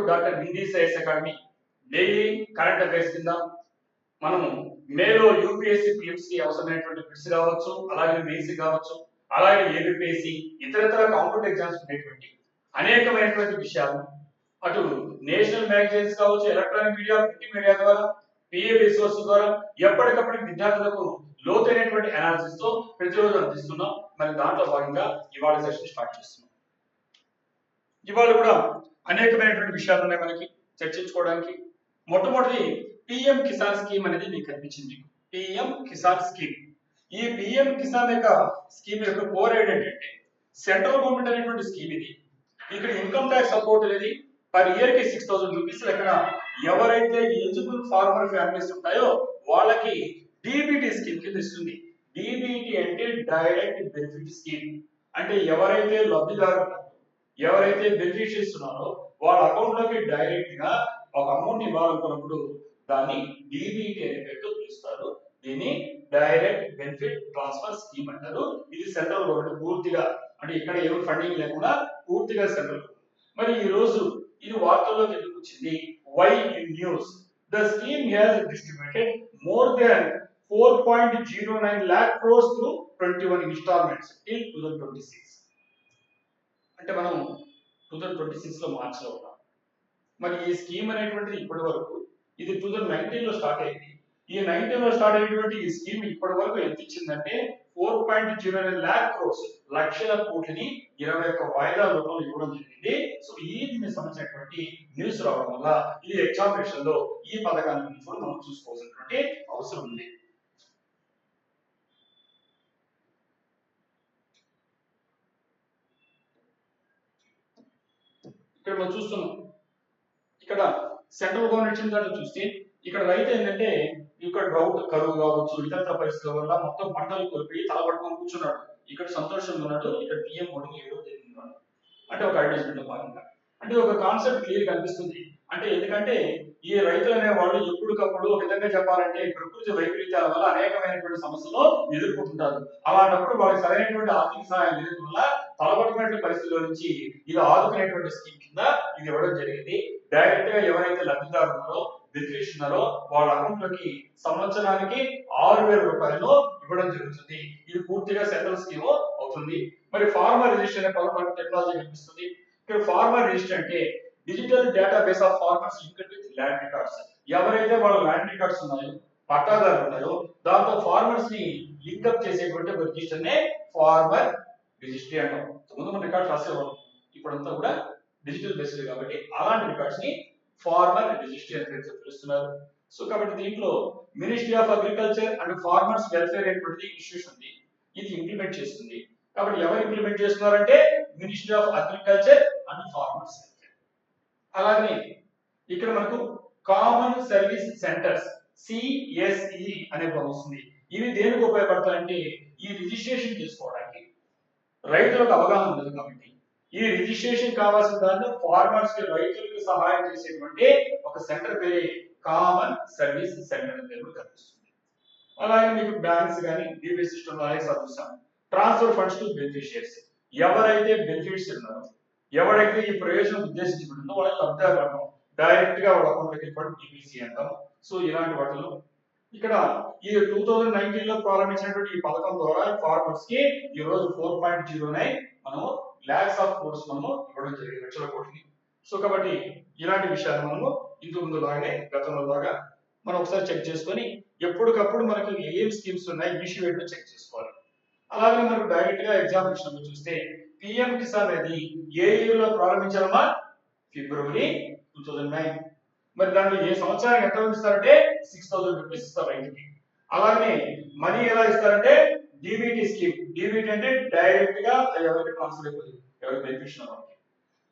Doctor Hindi science academy daily current affairs కింద మనము మేలో యూపీఎస్సీ ఫిలిమ్స్ కి అవసరమైనటువంటి బిట్స్ కావచ్చు, అలాగే మెయిన్స్ కావచ్చు, అలాగే ఏబిపిఎస్సి ఇతరతర కాంపిటేటివ్ ఎగ్జామ్స్ ఉండేటువంటి అనేకమైనటువంటి విషయాలు అటు నేషనల్ మ్యాగజైన్స్ కావచ్చు, ఎలక్ట్రానిక్ మీడియా, ప్రింట్ మీడియా ద్వారా, పిఏబి సోర్స్ ద్వారా ఎప్పటికప్పుడు విద్యార్థులకు లోతైనటువంటి అనాలిసిస్ తో ప్రతిరోజు అందిస్తున్నాం. మరి దాంట్లో భాగంగా ఇవాళ సెషన్ స్టార్ట్ చేస్తున్నాం. ఇవాళ కూడా అనేకమైనటువంటి విషయాలు ఉన్నాయి మనకి చర్చించుకోవడానికి. మొట్టమొదటి పిఎం కిసాన్ స్కీమ్ అనేది మీకు కనిపించింది. PM Kisan scheme. ఈ పిఎం కిసాన్ యొక్క స్కీమ్ యొక్క కోర్ ఏంటంటే సెంట్రల్ గవర్నమెంట్ అనేటువంటి స్కీమ్ ఇది. ఇక్కడ ఇన్కమ్ ట్యాక్స్ సపోర్ట్ అనేది పర్ ఇయర్ కి 6,000 రూపీస్ లెక్కన ఎవరైతే ఎలిజిబుల్ ఫార్మర్ ఫ్యామిలీస్ ఉంటాయో వాళ్ళకి డిబిటీ స్కీమ్ కింద ఇస్తుంది. డిబిటీ అంటే డైరెక్ట్ బెనిఫిట్ స్కీమ్. అంటే ఎవరైతే లబ్ధిదారులు, ఎవరైతే బెనిఫిషియరీస్ ఉన్నారో వాళ్ళ అకౌంట్ లోకి డైరెక్ట్ గా ఒక అమౌంట్ ఇవ్వాలనుకున్నప్పుడు దాన్ని డిబిటీ అనే పేరుతో పిలుస్తారు. దీన్ని డైరెక్ట్ బెనిఫిట్ ట్రాన్స్ఫర్ స్కీమ్ అంటారు. ఇది సెంట్రల్ గవర్నమెంట్ పూర్తిగా, అంటే ఇక్కడ ఏమి ఫండింగ్ లేకుండా పూర్తిగా సెంట్రల్. మరి ఈ రోజు ఇది వార్తల్లోకి ఎందుకు వచ్చింది? Why in news? The scheme has distributed more than 4.09 lakh crores through 21 installments till 2026. అంటే మనం 2026 లో మార్చ్ లో ఉన్నాం. మరి ఈ స్కీమ్ అనేటువంటిది ఇప్పటి వరకు ఇది 2019 లో స్టార్ట్ అయింది. ఈ 19 లో స్టార్ట్ అయినటువంటి ఈ స్కీమ్ ఇప్పటి వరకు ఎంత ఇచ్చిందంటే 4.09 lakh crores, లక్షల కోట్లని 21 వాయిదాల రూపంలో ఇవ్వడం జరిగింది. సో ఈ దీనికి సంబంధించినటువంటి న్యూస్ రావడం వల్ల ఇది ఎగ్జామినేషన్ లో ఈ పథకాన్ని గురించి కూడా మనం చూసుకోవాల్సినటువంటి అవసరం ఉంది. ఇక్కడ మనం చూస్తున్నాం, ఇక్కడ సెంట్రల్ గవర్నమెంట్ దాంట్లో చూస్తే ఇక్కడ రైతు ఏంటంటే ఇక్కడ డ్రౌట్, కరువు కావచ్చు, ఇతర పరిస్థితుల వల్ల మొత్తం పంటలు కోల్పోయి తలపట్టుకొని కూర్చున్నాడు. ఇక్కడ సంతోషంగా ఉన్నాడు. ఇక్కడ పిఎం మోడీ ఏదో జరిగింది అంటే ఒక అడ్వర్టైజ్మెంట్ లో భాగంగా అంటే ఒక కాన్సెప్ట్ క్లియర్ కనిపిస్తుంది. అంటే ఎందుకంటే ఈ రైతులు అనే వాళ్ళు ఎప్పటికప్పుడు ఒక విధంగా చెప్పాలంటే ప్రకృతి వైపరీత్యాల వల్ల అనేకమైనటువంటి సమస్యలు ఎదుర్కొంటుంటారు. అలాంటప్పుడు వాళ్ళకి సరైనటువంటి ఆర్థిక సహాయం లేని వల్ల తలపడుతున్నటువంటి పరిస్థితుల నుంచి ఇది ఆదుకునేటువంటి స్కీమ్ కింద ఇది ఇవ్వడం జరిగింది. డైరెక్ట్ గా ఎవరైతే లబ్ధిదారులు ఉన్నారో, బెనిఫిషియరీస్ ఉన్నారో వాళ్ళ అకౌంట్ లోకి సంవత్సరానికి 6,000 రూపాయలు ఇవ్వడం జరుగుతుంది. ఇది పూర్తిగా సెంట్రల్ స్కీమ్ అవుతుంది. మరి ఫార్మర్ రిజిస్టర్ అనే పదం టెక్నాలజీ కనిపిస్తుంది. ఇక్కడ ఫార్మర్ రిజిస్టర్ అంటే digital database of farmers linked with land records. ఎవరైతే వాళ్ళ ల్యాండ్ రికార్డ్స్ ఉన్నాయో, పట్టాదారులు ఉన్నాయో దాంతో ఫార్మర్స్ ని లింక్అప్ చేసేటువంటి ఒక రిజిస్టర్ నే ఫార్మర్ రిజిస్ట్రీ అంటాం. ముందు మన రికార్డ్స్ రాసేవాళ్ళం, ఇప్పుడంతా కూడా డిజిటల్ బేస్డ్ కాబట్టి అలాంటి రికార్డ్స్ ని ఫార్మర్ రిజిస్ట్రీ అని పిలుస్తున్నారు. సో కాబట్టి దీంట్లో ministry of agriculture and farmers welfare అనేటువంటి ఇన్స్టిట్యూషన్ ఉంది, ఇది ఇంప్లిమెంట్ చేస్తుంది. కాబట్టి ఎవరు ఇంప్లిమెంట్ చేస్తున్నారంటే ministry of agriculture and farmers welfare. అలాగే ఇక్కడ మనకు కామన్ సర్వీస్ సెంటర్స్ సిఎస్ఈ అనే పదం వస్తుంది. ఇవి దేనికి ఉపయోగపడతాయంటే ఈ రిజిస్ట్రేషన్ చేసుకోవడానికి. రైతులకు అవగాహన ఉండదు కాబట్టి ఈ రిజిస్ట్రేషన్ కావాల్సిన దాన్ని ఫార్మర్స్ కి, రైతులకు సహాయం చేసేటువంటి ఒక సెంటర్ పేరే కామన్ సర్వీస్ సెంటర్ అని పేరు కనిపిస్తుంది. అలాగే మీకు బ్యాంక్స్ కానీ డిబిటీ సిస్టమ్ అలాగే service transfer funds to beneficiaries. ఎవరైతే బెనిఫిట్స్ ఉన్నారో, ఎవరైతే ఈ ప్రయోజనం ఉద్దేశించబడిందో వాళ్ళకి లబ్ధిదారులు అంటాం. డైరెక్ట్ గా వాళ్ళ అకౌంట్ లోకి డిబిసి అంటాం. సో ఇలాంటి వాటిలో ఇక్కడ ఈ 2019 లో ప్రారంభించినటువంటి ఈ పథకం ద్వారా ఫార్మర్స్ కి ఈ రోజు 4.09 మనము లాక్స్ ఆఫ్ కోర్స్ మనము ఇవ్వడం జరిగింది, లక్షల కోట్లని. సో కాబట్టి ఇలాంటి విషయాలు మనము ఇంతకు ముందు లాగానే గతంలో లాగా మనం ఒకసారి చెక్ చేసుకొని ఎప్పటికప్పుడు మనకు ఏం స్కీమ్స్ ఉన్నాయి ఇష్యూ ఏంటో చెక్ చేసుకోవాలి. అలాగే మనకు డైరెక్ట్ గా ఎగ్జామినేషన్ లో చూస్తే పిఎం కిసాన్ అనేది ఏ ఇయర్ లో ప్రారంభించారమ్మా? ఫిబ్రవరి 2009. మరి దాంట్లో ఏ సంవత్సరానికి ఎంత ఇస్తారంటే 6,000 రూపీస్ ఇస్తారు రైతుకి. అలాగే మనీ ఎలా ఇస్తారంటే డిబిటీ స్కీమ్. డిబిటీ అంటే డైరెక్ట్ గా ఎవరికి ట్రాన్స్ఫర్ అయిపోతుంది, ఎవరికి బెనిఫిషియరీ వాళ్ళకి.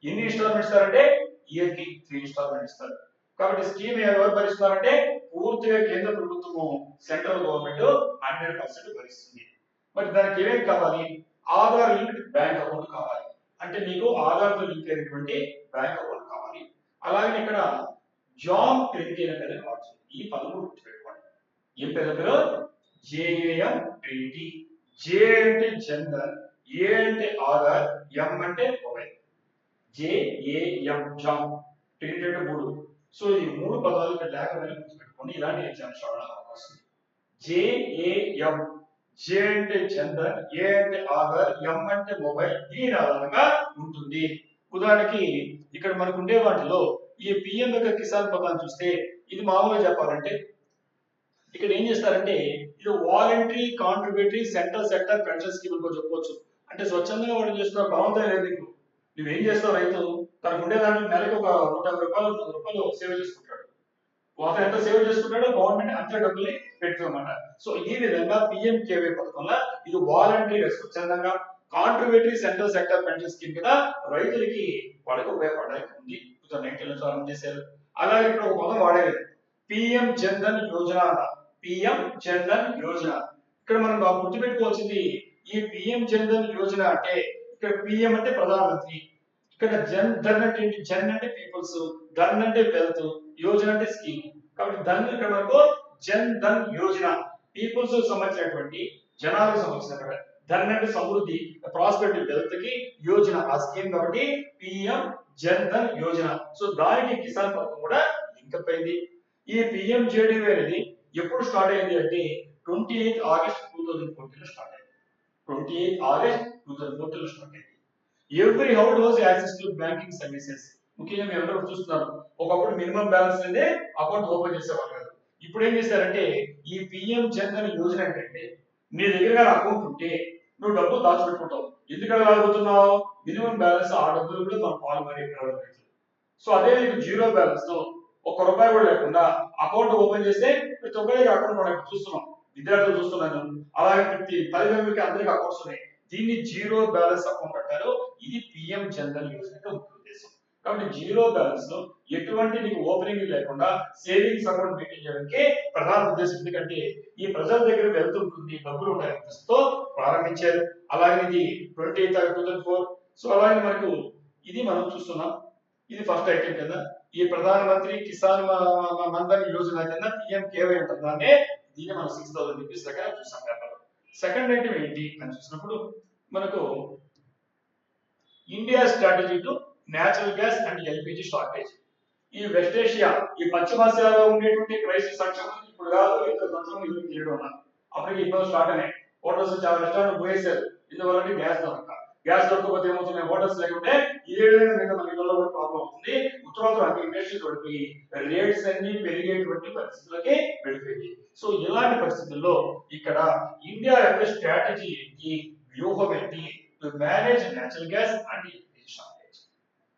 ఎన్ని ఇన్స్టాల్మెంట్ ఇస్తారంటే ఇయర్ కి 3 ఇన్స్టాల్మెంట్ ఇస్తారు. కాబట్టి స్కీమ్ ఎవరు భరిస్తున్నారంటే పూర్తిగా కేంద్ర ప్రభుత్వము, సెంట్రల్ గవర్నమెంట్ 100% భరిస్తుంది. మరి దానికి ఏమేమి కావాలి? ఆధార్ లింక్డ్ బ్యాంక్ అకౌంట్ కావాలి. అంటే మీకు ఆధార్ తో లింక్ అయినటువంటి బ్యాంక్ అకౌంట్ కావాలి. అలాగే ఇక్కడ జామ్ ట్రింటీ అనే పేరు వాడుతుంది. ఈ పదము గుర్తుపెట్టుకోండి. ఏ పేరు? JAM Trinity. జే అంటే జనరల్, ఏ అంటే ఆధార్, ఎం అంటే మొబైల్. JAM jam. ట్రినిటీ అంటే 3. సో ఈ 3 పదాలు ఇక్కడ లేకపోయినా గుర్తుపెట్టుకోండి, ఇలాంటి ఎగ్జామ్స్ రావడానికి అవకాశం ఉంది. JAM, జే అంటే జెండర్, ఏ అంటే ఆధార్, ఎం అంటే మొబైల్, దీని ఆధారంగా ఉంటుంది. ఉదాహరణకి ఇక్కడ మనకు ఉండే వాటిలో ఈ పిఎం యొక్క కిసాన్ పథకాన్ని చూస్తే ఇది మామూలుగా చెప్పాలంటే ఇక్కడ ఏం చేస్తారంటే ఇది voluntary contributory central sector pension scheme అని చెప్పొచ్చు. అంటే స్వచ్ఛందంగా వాడు చేస్తున్న బాగుందా లేదు నీకు, నువ్వేం చేస్తావు, రైతు తనకు ఉండే దాంట్లో నెలకు ఒక 150 రూపాయలు 100 రూపాయలు సేవ్ చేసుకుంటాడు. అతను ఎంత సేవ్ చేసుకుంటాడో గవర్నమెంట్ అంతే డబ్బుల్ని పెట్టుకోమాట. సో ఈ విధంగా పిఎంకేవై పథకంలో ఇది వాలంటరీగా స్వచ్ఛందంగా contributory central sector pension scheme కింద రైతులకి వాళ్ళకి ఉపయోగపడడానికి ఉంది. 2019 లో ప్రారంభం చేశారు. అలాగే ఇక్కడ ఒక పదం వాడేది పిఎం జన్ధన్ యోజన. పిఎం జన్ధన్ యోజన ఇక్కడ మనం గుర్తుపెట్టుకోవాల్సింది ఈ పిఎం జన్ధన్ యోజన అంటే ఇక్కడ పిఎం అంటే ప్రధానమంత్రి, ఇక్కడ జన్ ధన్ అంటే జన్ అంటే పీపుల్స్, ధన్ అంటే వెల్త్, యోజన అంటే స్కీమ్. కాబట్టి ధన్ ఇక్కడ మనకు జన్ ధన్ యోజన పీపుల్స్ సంబంధించినటువంటి జనాలకు సంబంధించిన, ధన్ అంటే సమృద్ధి ప్రాస్పెరిటీ వెల్త్ కి యోజన ఆ స్కీమ్, కాబట్టి పిఎం జన్ ధన్ యోజన. సో దానికి కిసాన్ పథకం కూడా లింక్ అయింది. ఈ పిఎంజేడీవై అనేది ఎప్పుడు స్టార్ట్ అయింది అంటే 28 ఆగస్ట్ 2014 లో స్టార్ట్ అయింది. 28 ఆగస్ట్ 2014 లో స్టార్ట్ అయింది. Every house was access to banking services. ముఖ్యంగా మీరు అందరూ చూస్తున్నారు, ఒకప్పుడు మినిమం బ్యాలెన్స్ అనేది అకౌంట్ ఓపెన్ చేసేవాళ్ళు కాదు. ఇప్పుడు ఏం చేశారంటే ఈ పిఎం జన్ధన్ యోజన ఏంటంటే నీ దగ్గర అకౌంట్ ఉంటే నువ్వు డబ్బులు దాచిపెట్టుకుంటావు. ఎందుకంటే రాబోతున్నావు మినిమం బ్యాలెన్స్, ఆ డబ్బులు కూడా మన పాలు మరి. సో అదే నీకు జీరో బ్యాలెన్స్ తో ₹1 కూడా లేకుండా అకౌంట్ ఓపెన్ చేస్తే ప్రతి ఒక్కరికి అకౌంట్ మనం చూస్తున్నాం, విద్యార్థులు చూస్తున్నాను, అలాగే ప్రతి తల్లిదండ్రులకి అందరికి అకౌంట్స్ ఉన్నాయి. దీన్ని జీరో బ్యాలెన్స్ అకౌంట్ అంటారు. ఇది పిఎం జన్ధన్ యోజన యొక్క ముఖ్య ఉద్దేశం. కాబట్టి జీరో బ్యాలెన్స్ లో ఎటువంటి నీకు ఓపెనింగ్ లేకుండా సేవింగ్స్ అకౌంట్ మెయింటైన్ చేయడానికి ప్రధాన ఉద్దేశం. ఎందుకంటే ఈ ప్రజల దగ్గర వెళ్తుంటుంది, డబ్బులు ఉంటాయి ఉద్దేశంతో ప్రారంభించారు. అలాగే ఇది 2004. సో అలాగే మనకు ఇది మనం చూస్తున్నాం, ఇది ఫస్ట్ ఐటమ్ కింద ఈ ప్రధానమంత్రి కిసాన్ మన్ధన్ యోజన కింద పిఎంకేవై ఉంటుంది. దాన్ని దీన్ని మనం 6000 రూపీస్ దగ్గర చూసాం పేపర్. సెకండ్ ఐటమ్ ఏంటి అని చూసినప్పుడు మనకు India strategy to natural gas and LPG shortage. ఈ వెస్ట్ ఏషియా, ఈ పశ్చిమాసియాలో ఉండేటువంటి క్రైసిస్ సంక్షేమం ఇప్పుడు కాదు, ఇంత సంవత్సరం ఇది చేయడం అప్పటికి ఇబ్బంది స్టార్ట్ అయినాయి. హోటల్స్ చాలా రెస్టారెంట్ పోయేసారు, ఇందువల్ల గ్యాస్ దొరకకపోతే ఏమవుతున్నాయి, హోటల్స్ లేకుంటే ఇదేవిధంగా మీద మన ఇళ్లలో కూడా ప్రాబ్లం అవుతుంది. ఉత్తరాంధ్ర అన్ని ఇండస్ట్రీస్ పడిపోయి రేట్స్ అన్ని పెరిగేటువంటి పరిస్థితులకి వెళ్ళిపోయింది. సో ఇలాంటి పరిస్థితుల్లో ఇక్కడ ఇండియా యొక్క స్ట్రాటజీ ఏంటి, వ్యూహం ఏంటి to manage natural gas and LPG shortage.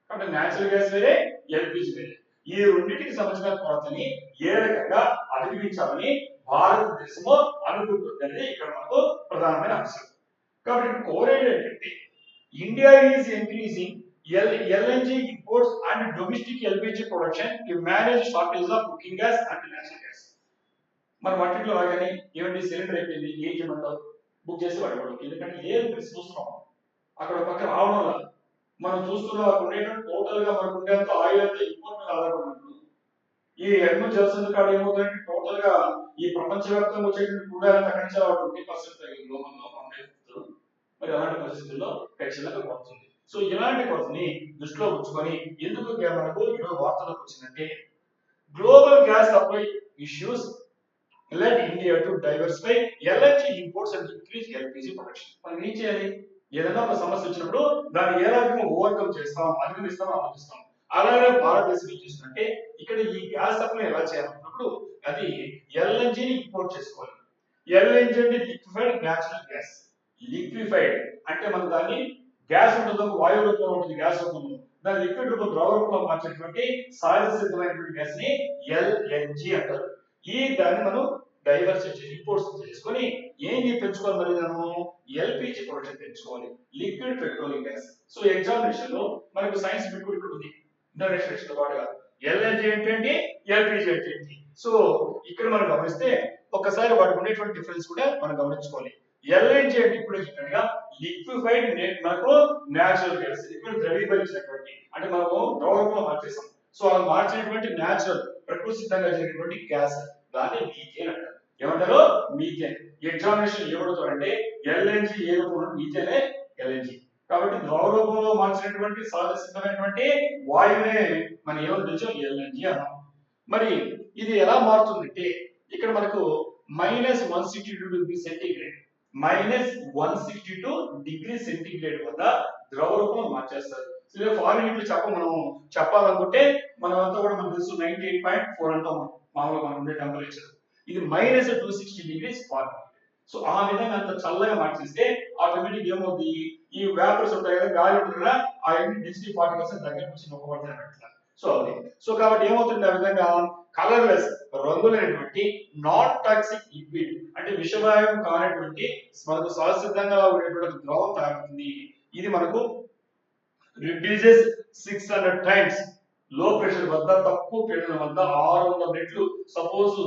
కాబట్టి నేచురల్ గ్యాస్ వేరే, ఎల్పిజి వేరే, ఈ రెండింటికి సంబంధించిన కొరతని ఏ రకంగా అధిగమించాలని భారతదేశము అనుకుంటుంది అనేది ఇక్కడ మనకు ప్రధానమైన అంశం. కాబట్టి కోరేది ఏంటంటే India is increasing LNG imports and domestic LPG production to manage shortage of cooking gas and natural gas. మన వాటిలో లాగానే ఏమంటే సిలిండర్ అయిపోయింది, ఏం చేయమంటారు, బుక్ చేసి వాడుకోవడం. ఎందుకంటే లేదు చూస్తున్నాం అక్కడ పక్క రావడం వల్ల మనం చూస్తున్నాం టోటల్ గా మనకు ఉండేంత ఆయిల్ అంతా ఇంపోర్ట్ మీద ఆధారపడి ఉంటుంది. ఈ ఎన్నో జలసంధి కాడ ఏమవుతుందంటే టోటల్ గా ఈ ప్రపంచవ్యాప్తంగా వచ్చేటువంటి క్రూడ్ ఆయిల్ అక్కడి నుంచి 20% గ్లోబల్ లో మరి అలాంటి పరిస్థితుల్లో ఖచ్చితంగా పడుతుంది. సో ఇలాంటి కొరతని దృష్టిలో ఉంచుకొని ఎందుకు మనకు ఈరోజు వార్తలకు వచ్చిందంటే global gas supply issues led India to diversify LNG imports and increase LPG production. మనం ఏం చేయాలి, ఏదైనా ఒక సమస్య వచ్చినప్పుడు దాన్ని ఏ రకంగా ఓవర్కమ్ చేస్తాం, అధిగమిస్తాం, ఆలోచిస్తాం. అలాగే భారతదేశం ఏం చేస్తుందంటే ఇక్కడ ఈ గ్యాస్ సప్లై ఎలా చేయాలన్నప్పుడు అది ఎల్ఎన్జీని ఇంపోర్ట్ చేసుకోవాలి. ఎల్ఎన్జీ అంటే లిక్విఫైడ్ న్యాచురల్ గ్యాస్. లిక్విఫైడ్ అంటే మనం దాన్ని గ్యాస్ ఉంటుంది, వాయు రూపంలో ఉంటుంది, గ్యాస్ రూపంలో దాన్ని లిక్విడ్ రూపం ద్రవ రూపంలో మార్చేటువంటి సహజ సిద్ధమైనటువంటి గ్యాస్ ని ఎల్ఎన్జీ అంటారు. ఈ దాన్ని మనం డైవర్సిటీ ఇంపోర్ట్స్ చేసుకొని ఏం పెంచుకోవాలి, మరి మనము ఎల్పిజి ప్రొడక్షన్ పెంచుకోవాలి, liquid petroleum gas. So examination లో మనకు సైన్స్ బిట్ కూడా ఉంది ఇంటర్నేషనల్ తో పాటుగా. ఎల్ఎన్జీ ఏంటంటే ఎల్పిజి ఏంటి. సో ఇక్కడ మనం గమనిస్తే ఒక్కసారి వాటికి ఉండేటువంటి డిఫరెన్స్ కూడా మనం గమనించుకోవాలి. ఎల్ఎన్జీ అంటే ఇప్పుడు చెప్పినట్టుగా లిక్విఫైడ్ మనకు నేచురల్ గ్యాస్, లిక్విడ్ ద్రవీభవించినటువంటి అంటే మనము ద్రవంలో మార్చేసాం. సో అలా మార్చినటువంటి నేచురల్ ప్రకృతి సిద్ధంగా జరిగినటువంటి గ్యాస్, దాన్ని మీథేన్ అంటారు. ఏమంటారు, మీథేన్. ఎగ్జామినేషన్ ఏమడుతారంటే ఎల్ఎన్జీ ఏ రూపంలో మీథేనే ఎల్ఎన్జీ. కాబట్టి ద్రవ రూపంలో మార్చినటువంటి సహజ సిద్ధమైనటువంటి వాయువునే మనం ఏమంటుందో ఎల్ఎన్జి అన్నాం. మరి ఇది ఎలా మారుతుందంటే ఇక్కడ మనకు -162 డిగ్రీ సెంటీగ్రేడ్ -162 డిగ్రీ సెంటీగ్రేడ్ వద్ద ద్రవ రూపంలో మార్చేస్తారు. ఇదే ఫారెన్ హీట్లు మనం చెప్పాలనుకుంటే మనం అంతా కూడా మనకు తెలుసు 98.4 అంటాం మామూలుగా మనం ఉండే టెంపరేచర్. ఇది -260 డిగ్రీస్ ఫారెన్. సో ఆ విధంగా అంత చల్లగా మార్చేస్తే ఆటోమేటిక్ ఏమవుతుంది, ఈ వేపర్స్ ఉంటాయి కదా, గాలి ఉంటుంది కదా, ఆ డెన్సిటీ 40% దగ్గరకు వచ్చి నొక్కబడతాయి అన్నట్ల. సో అది సో కాబట్టి ఏమవుతుంది, ఆ విధంగా కలర్లెస్ రంగులైనటువంటి నాన్ టాక్సిక్ లిక్విడ్ అంటే విషవాయువు కానటువంటి మనకు సహసిద్ధంగా ఉండేటువంటి ద్రవం తయారవుతుంది. ఇది మనకు రిడ్యూసెస్ 600 టైమ్స్ లో ప్రెషర్ వద్ద, తక్కువ పీడనం వద్ద 600 రెట్లు. సపోజ్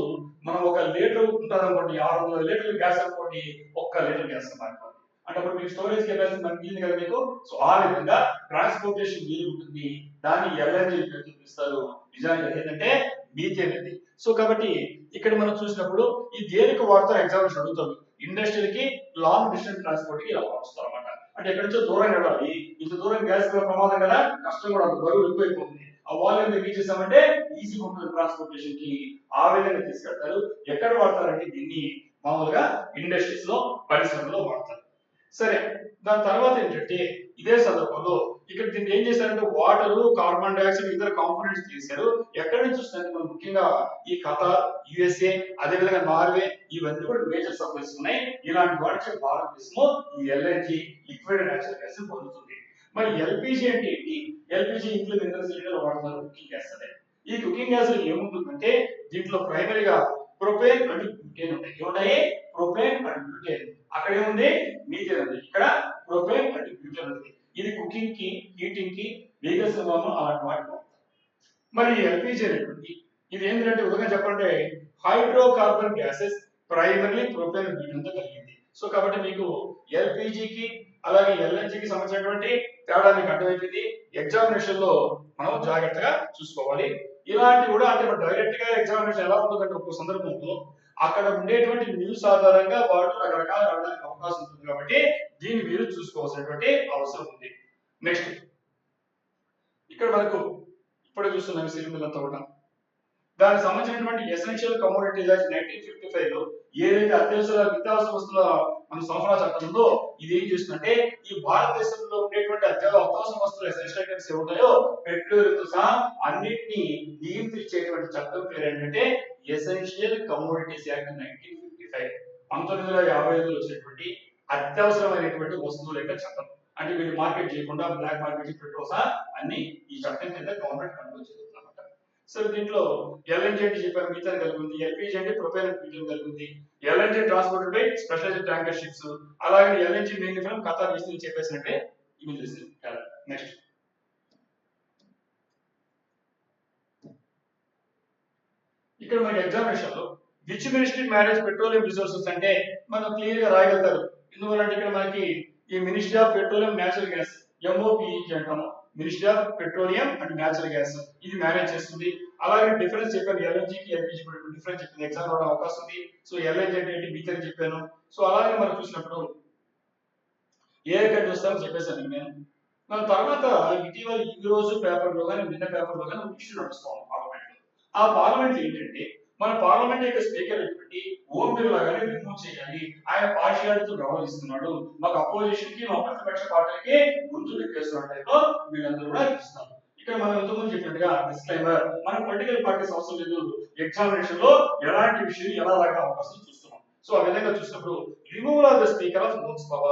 మనం 1 లీటర్ ఉంటుంది అనుకోండి, 600 లీటర్ల గ్యాస్ అనుకోండి, 1 లీటర్ గ్యాస్ మారిపోతుంది అంటే అప్పుడు మీకు స్టోరేజ్ కెపాసిటీ మనకి కదా మీకు. సో ఆ విధంగా ట్రాన్స్పోర్టేషన్ వీలు ఉంటుంది. దాన్ని ఎల్ఎన్జి చూపిస్తారు. నిజానికి ఏంటంటే మీథేన్ అది. సో కాబట్టి ఇక్కడ మనం చూసినప్పుడు ఈ దేనికి వాడతారు ఎగ్జామ్స్ అడుగుతారు. ఇండస్ట్రియల్ కి, లాంగ్ డిస్టెన్స్ ట్రాన్స్పోర్ట్ కి ఇలా వాడుతారు అన్నమాట. అంటే ఎక్కడి నుంచో దూరం వెళ్ళాలి, ఇంత దూరం గ్యాస్ ప్రమాదం కదా, కష్టం కూడా బరువు ఎక్కువైపోతుంది. ఆ వాల్యూమ్ తగ్గించేసామంటే ఈజీగా ఉంటుంది ట్రాన్స్పోర్టేషన్ కి. ఆ విధంగా తీసుకెళ్తారు. ఎక్కడ వాడతారంటే దీన్ని మామూలుగా ఇండస్ట్రీస్ లో, పరిశ్రమలో వాడతారు. సరే, దాని తర్వాత ఏంటంటే ఇదే సందర్భంలో ఇక్కడ దీన్ని ఏం చేశారంటే వాటర్, కార్బన్ డైఆక్సైడ్, ఇతర కాంపోనెంట్స్ తీశారు. ఎక్కడి నుంచి వస్తున్నాయంటే మనం ముఖ్యంగా ఈ ఖతార్, యుఎస్ఏ, అదేవిధంగా నార్వే, ఇవన్నీ కూడా మేజర్ సప్లైస్ ఉన్నాయి. ఇలాంటి వాటికి భారతదేశము ఈ ఎల్ఎన్జి, లిక్విడ్ నేచురల్ గ్యాస్ పొందుతుంది. మరి ఎల్పిజి అంటే ఏంటి? ఎల్పిజి ఇంట్లో మినరల్ సిలిండర్ వాడుతున్నారు, కుకింగ్ గ్యాస్ అనే. ఈ కుకింగ్ గ్యాస్ ఏముంటుందంటే దీంట్లో ప్రైమరీగా ప్రొపేన్ అండ్ బ్యూటేన్ ఉంటాయి. ఏముంటాయి? Propane and butane. అక్కడ ఏముంది? మీథేన్ ఉంది. ఇక్కడ ప్రొపేన్ అండ్ బ్యూటేన్ ఉంది. ఇది కుకింగ్ కి, హీటింగ్ కి, వెహికల్స్ అలాంటి వాటికి. మరి ఎల్పిజి అనేటువంటి ఇది ఏంటంటే ఉదాహరణ చెప్పంటే hydrocarbon gases primarily propane and butane తో కలిగింది. సో కాబట్టి మీకు ఎల్పిజికి అలాగే ఎల్ఎన్జికి సంబంధించినటువంటి తేడా మీకు అర్థమైపోయింది. ఎగ్జామినేషన్ లో మనం జాగ్రత్తగా చూసుకోవాలి. ఇలాంటి కూడా అంటే డైరెక్ట్ గా ఎగ్జామినేషన్ ఎలా ఉంటుందంటే ఒక్కో సందర్భంలో అక్కడ ఉండేటువంటి న్యూస్ ఆధారంగా వాళ్ళు రకరకాల రావడానికి అవకాశం ఉంటుంది. కాబట్టి దీన్ని మీరు చూసుకోవాల్సినటువంటి అవసరం ఉంది. నెక్స్ట్ ఇక్కడ మనకు ఇప్పుడే చూస్తున్నాం సిలిండర్ అంతా కూడా. దానికి సంబంధించినటువంటి ఎసెన్షియల్ కమోడిటీస్ యాక్ట్ 1955 లో ఏదైతే నిత్యావసర వస్తువుల మన సరఫరా చట్టం ఉందో ఇది ఏం చేస్తుందంటే ఈ భారతదేశంలో ఉండేటువంటి అత్యవసర వస్తువులు ఎసెన్షియల్ ఐటమ్స్ ఏముంటాయో పెట్రోల్తో సహా అన్నిటినీ నియంత్రించేటువంటి చట్టం పేరు ఏంటంటే ఎసెన్షియల్ కమోడిటీస్ యాక్ట్ 1955. 1955లో వచ్చినటువంటి అత్యవసరమైనటువంటి వస్తువుల యొక్క చట్టం. అంటే వీళ్ళు మార్కెట్ చేయకుండా బ్లాక్ మార్కెట్ పెట్రోల్ సహా అన్ని ఈ చట్టం కింద గవర్నమెంట్ కంట్రోల్ చేస్తుంది. సో దీంట్లో ఎల్ఎన్జి అంటే చెప్పారు, మీథేన్ కలిగి ఉంది. ఎల్పిజి అంటే ప్రొపేన్ అండ్ బ్యూటేన్ కలిగి ఉంది. LNG transported by specialised tanker ships. అలాగే ఎల్ఎన్జి మెయిన్లీ ఫ్రమ్ ఖతార్ నుంచి చెప్పేసినట్టే ఇవి తెలిసింది. నెక్స్ట్ ఇక్కడ మనకి ఎగ్జామినేషన్ లో which ministry manage petroleum resources అంటే మనం క్లియర్ గా రాయగలుగుతారు. ఎందువల్లంటే ఇక్కడ మనకి ఈ ministry of petroleum natural gas ఎంఓపిఈకి అంటాము. Ministry of petroleum and natural gas ఇది మేనేజ్ చేస్తుంది. అలాగే డిఫరెన్స్ చెప్పాను, ఎల్ఎన్జికి ఎల్పిజి డిఫరెన్స్ చెప్పింది, ఎగ్జామ్ రావడం అవకాశం ఉంది. సో ఎల్ఎన్జి అంటే ఏంటి, మీథేన్ చెప్పాను. సో అలాగే మనం చూసినప్పుడు ఏ ఎక్కడ చూస్తామని చెప్పేసాను నేను. దాని తర్వాత ఇటీవల ఈ రోజు పేపర్ లో కానీ నిన్న పేపర్ లో కానీ ఇష్యూ నడుస్తాం పార్లమెంట్ లో. ఆ పార్లమెంట్ ఏంటంటే మన పార్లమెంట్ యొక్క స్పీకర్ అయినటువంటి ఓం బిర్లా గారిని రిమూవ్ చేయాలి. ఆయన పార్షియాలిటీతో వ్యవహరిస్తున్నాడు, మాకు అపోజిషన్ కి మా ప్రతిపక్ష పార్టీలకి గుర్తు లెక్కేస్తున్నట్టు వీళ్ళందరూ కూడా ఇస్తున్నారు. ఇక్కడ మనం ఇంతకుముందు చెప్పినట్టుగా డిస్క్లైమర్, మన పొలిటికల్ పార్టీస్ అవసరం లేదు. ఎగ్జామినేషన్ లో ఎలాంటి విషయం ఎలా రాగే అవకాశం చూస్తున్నాం. సో ఆ విధంగా చూసినప్పుడు removal of the speaker of Lok Sabha,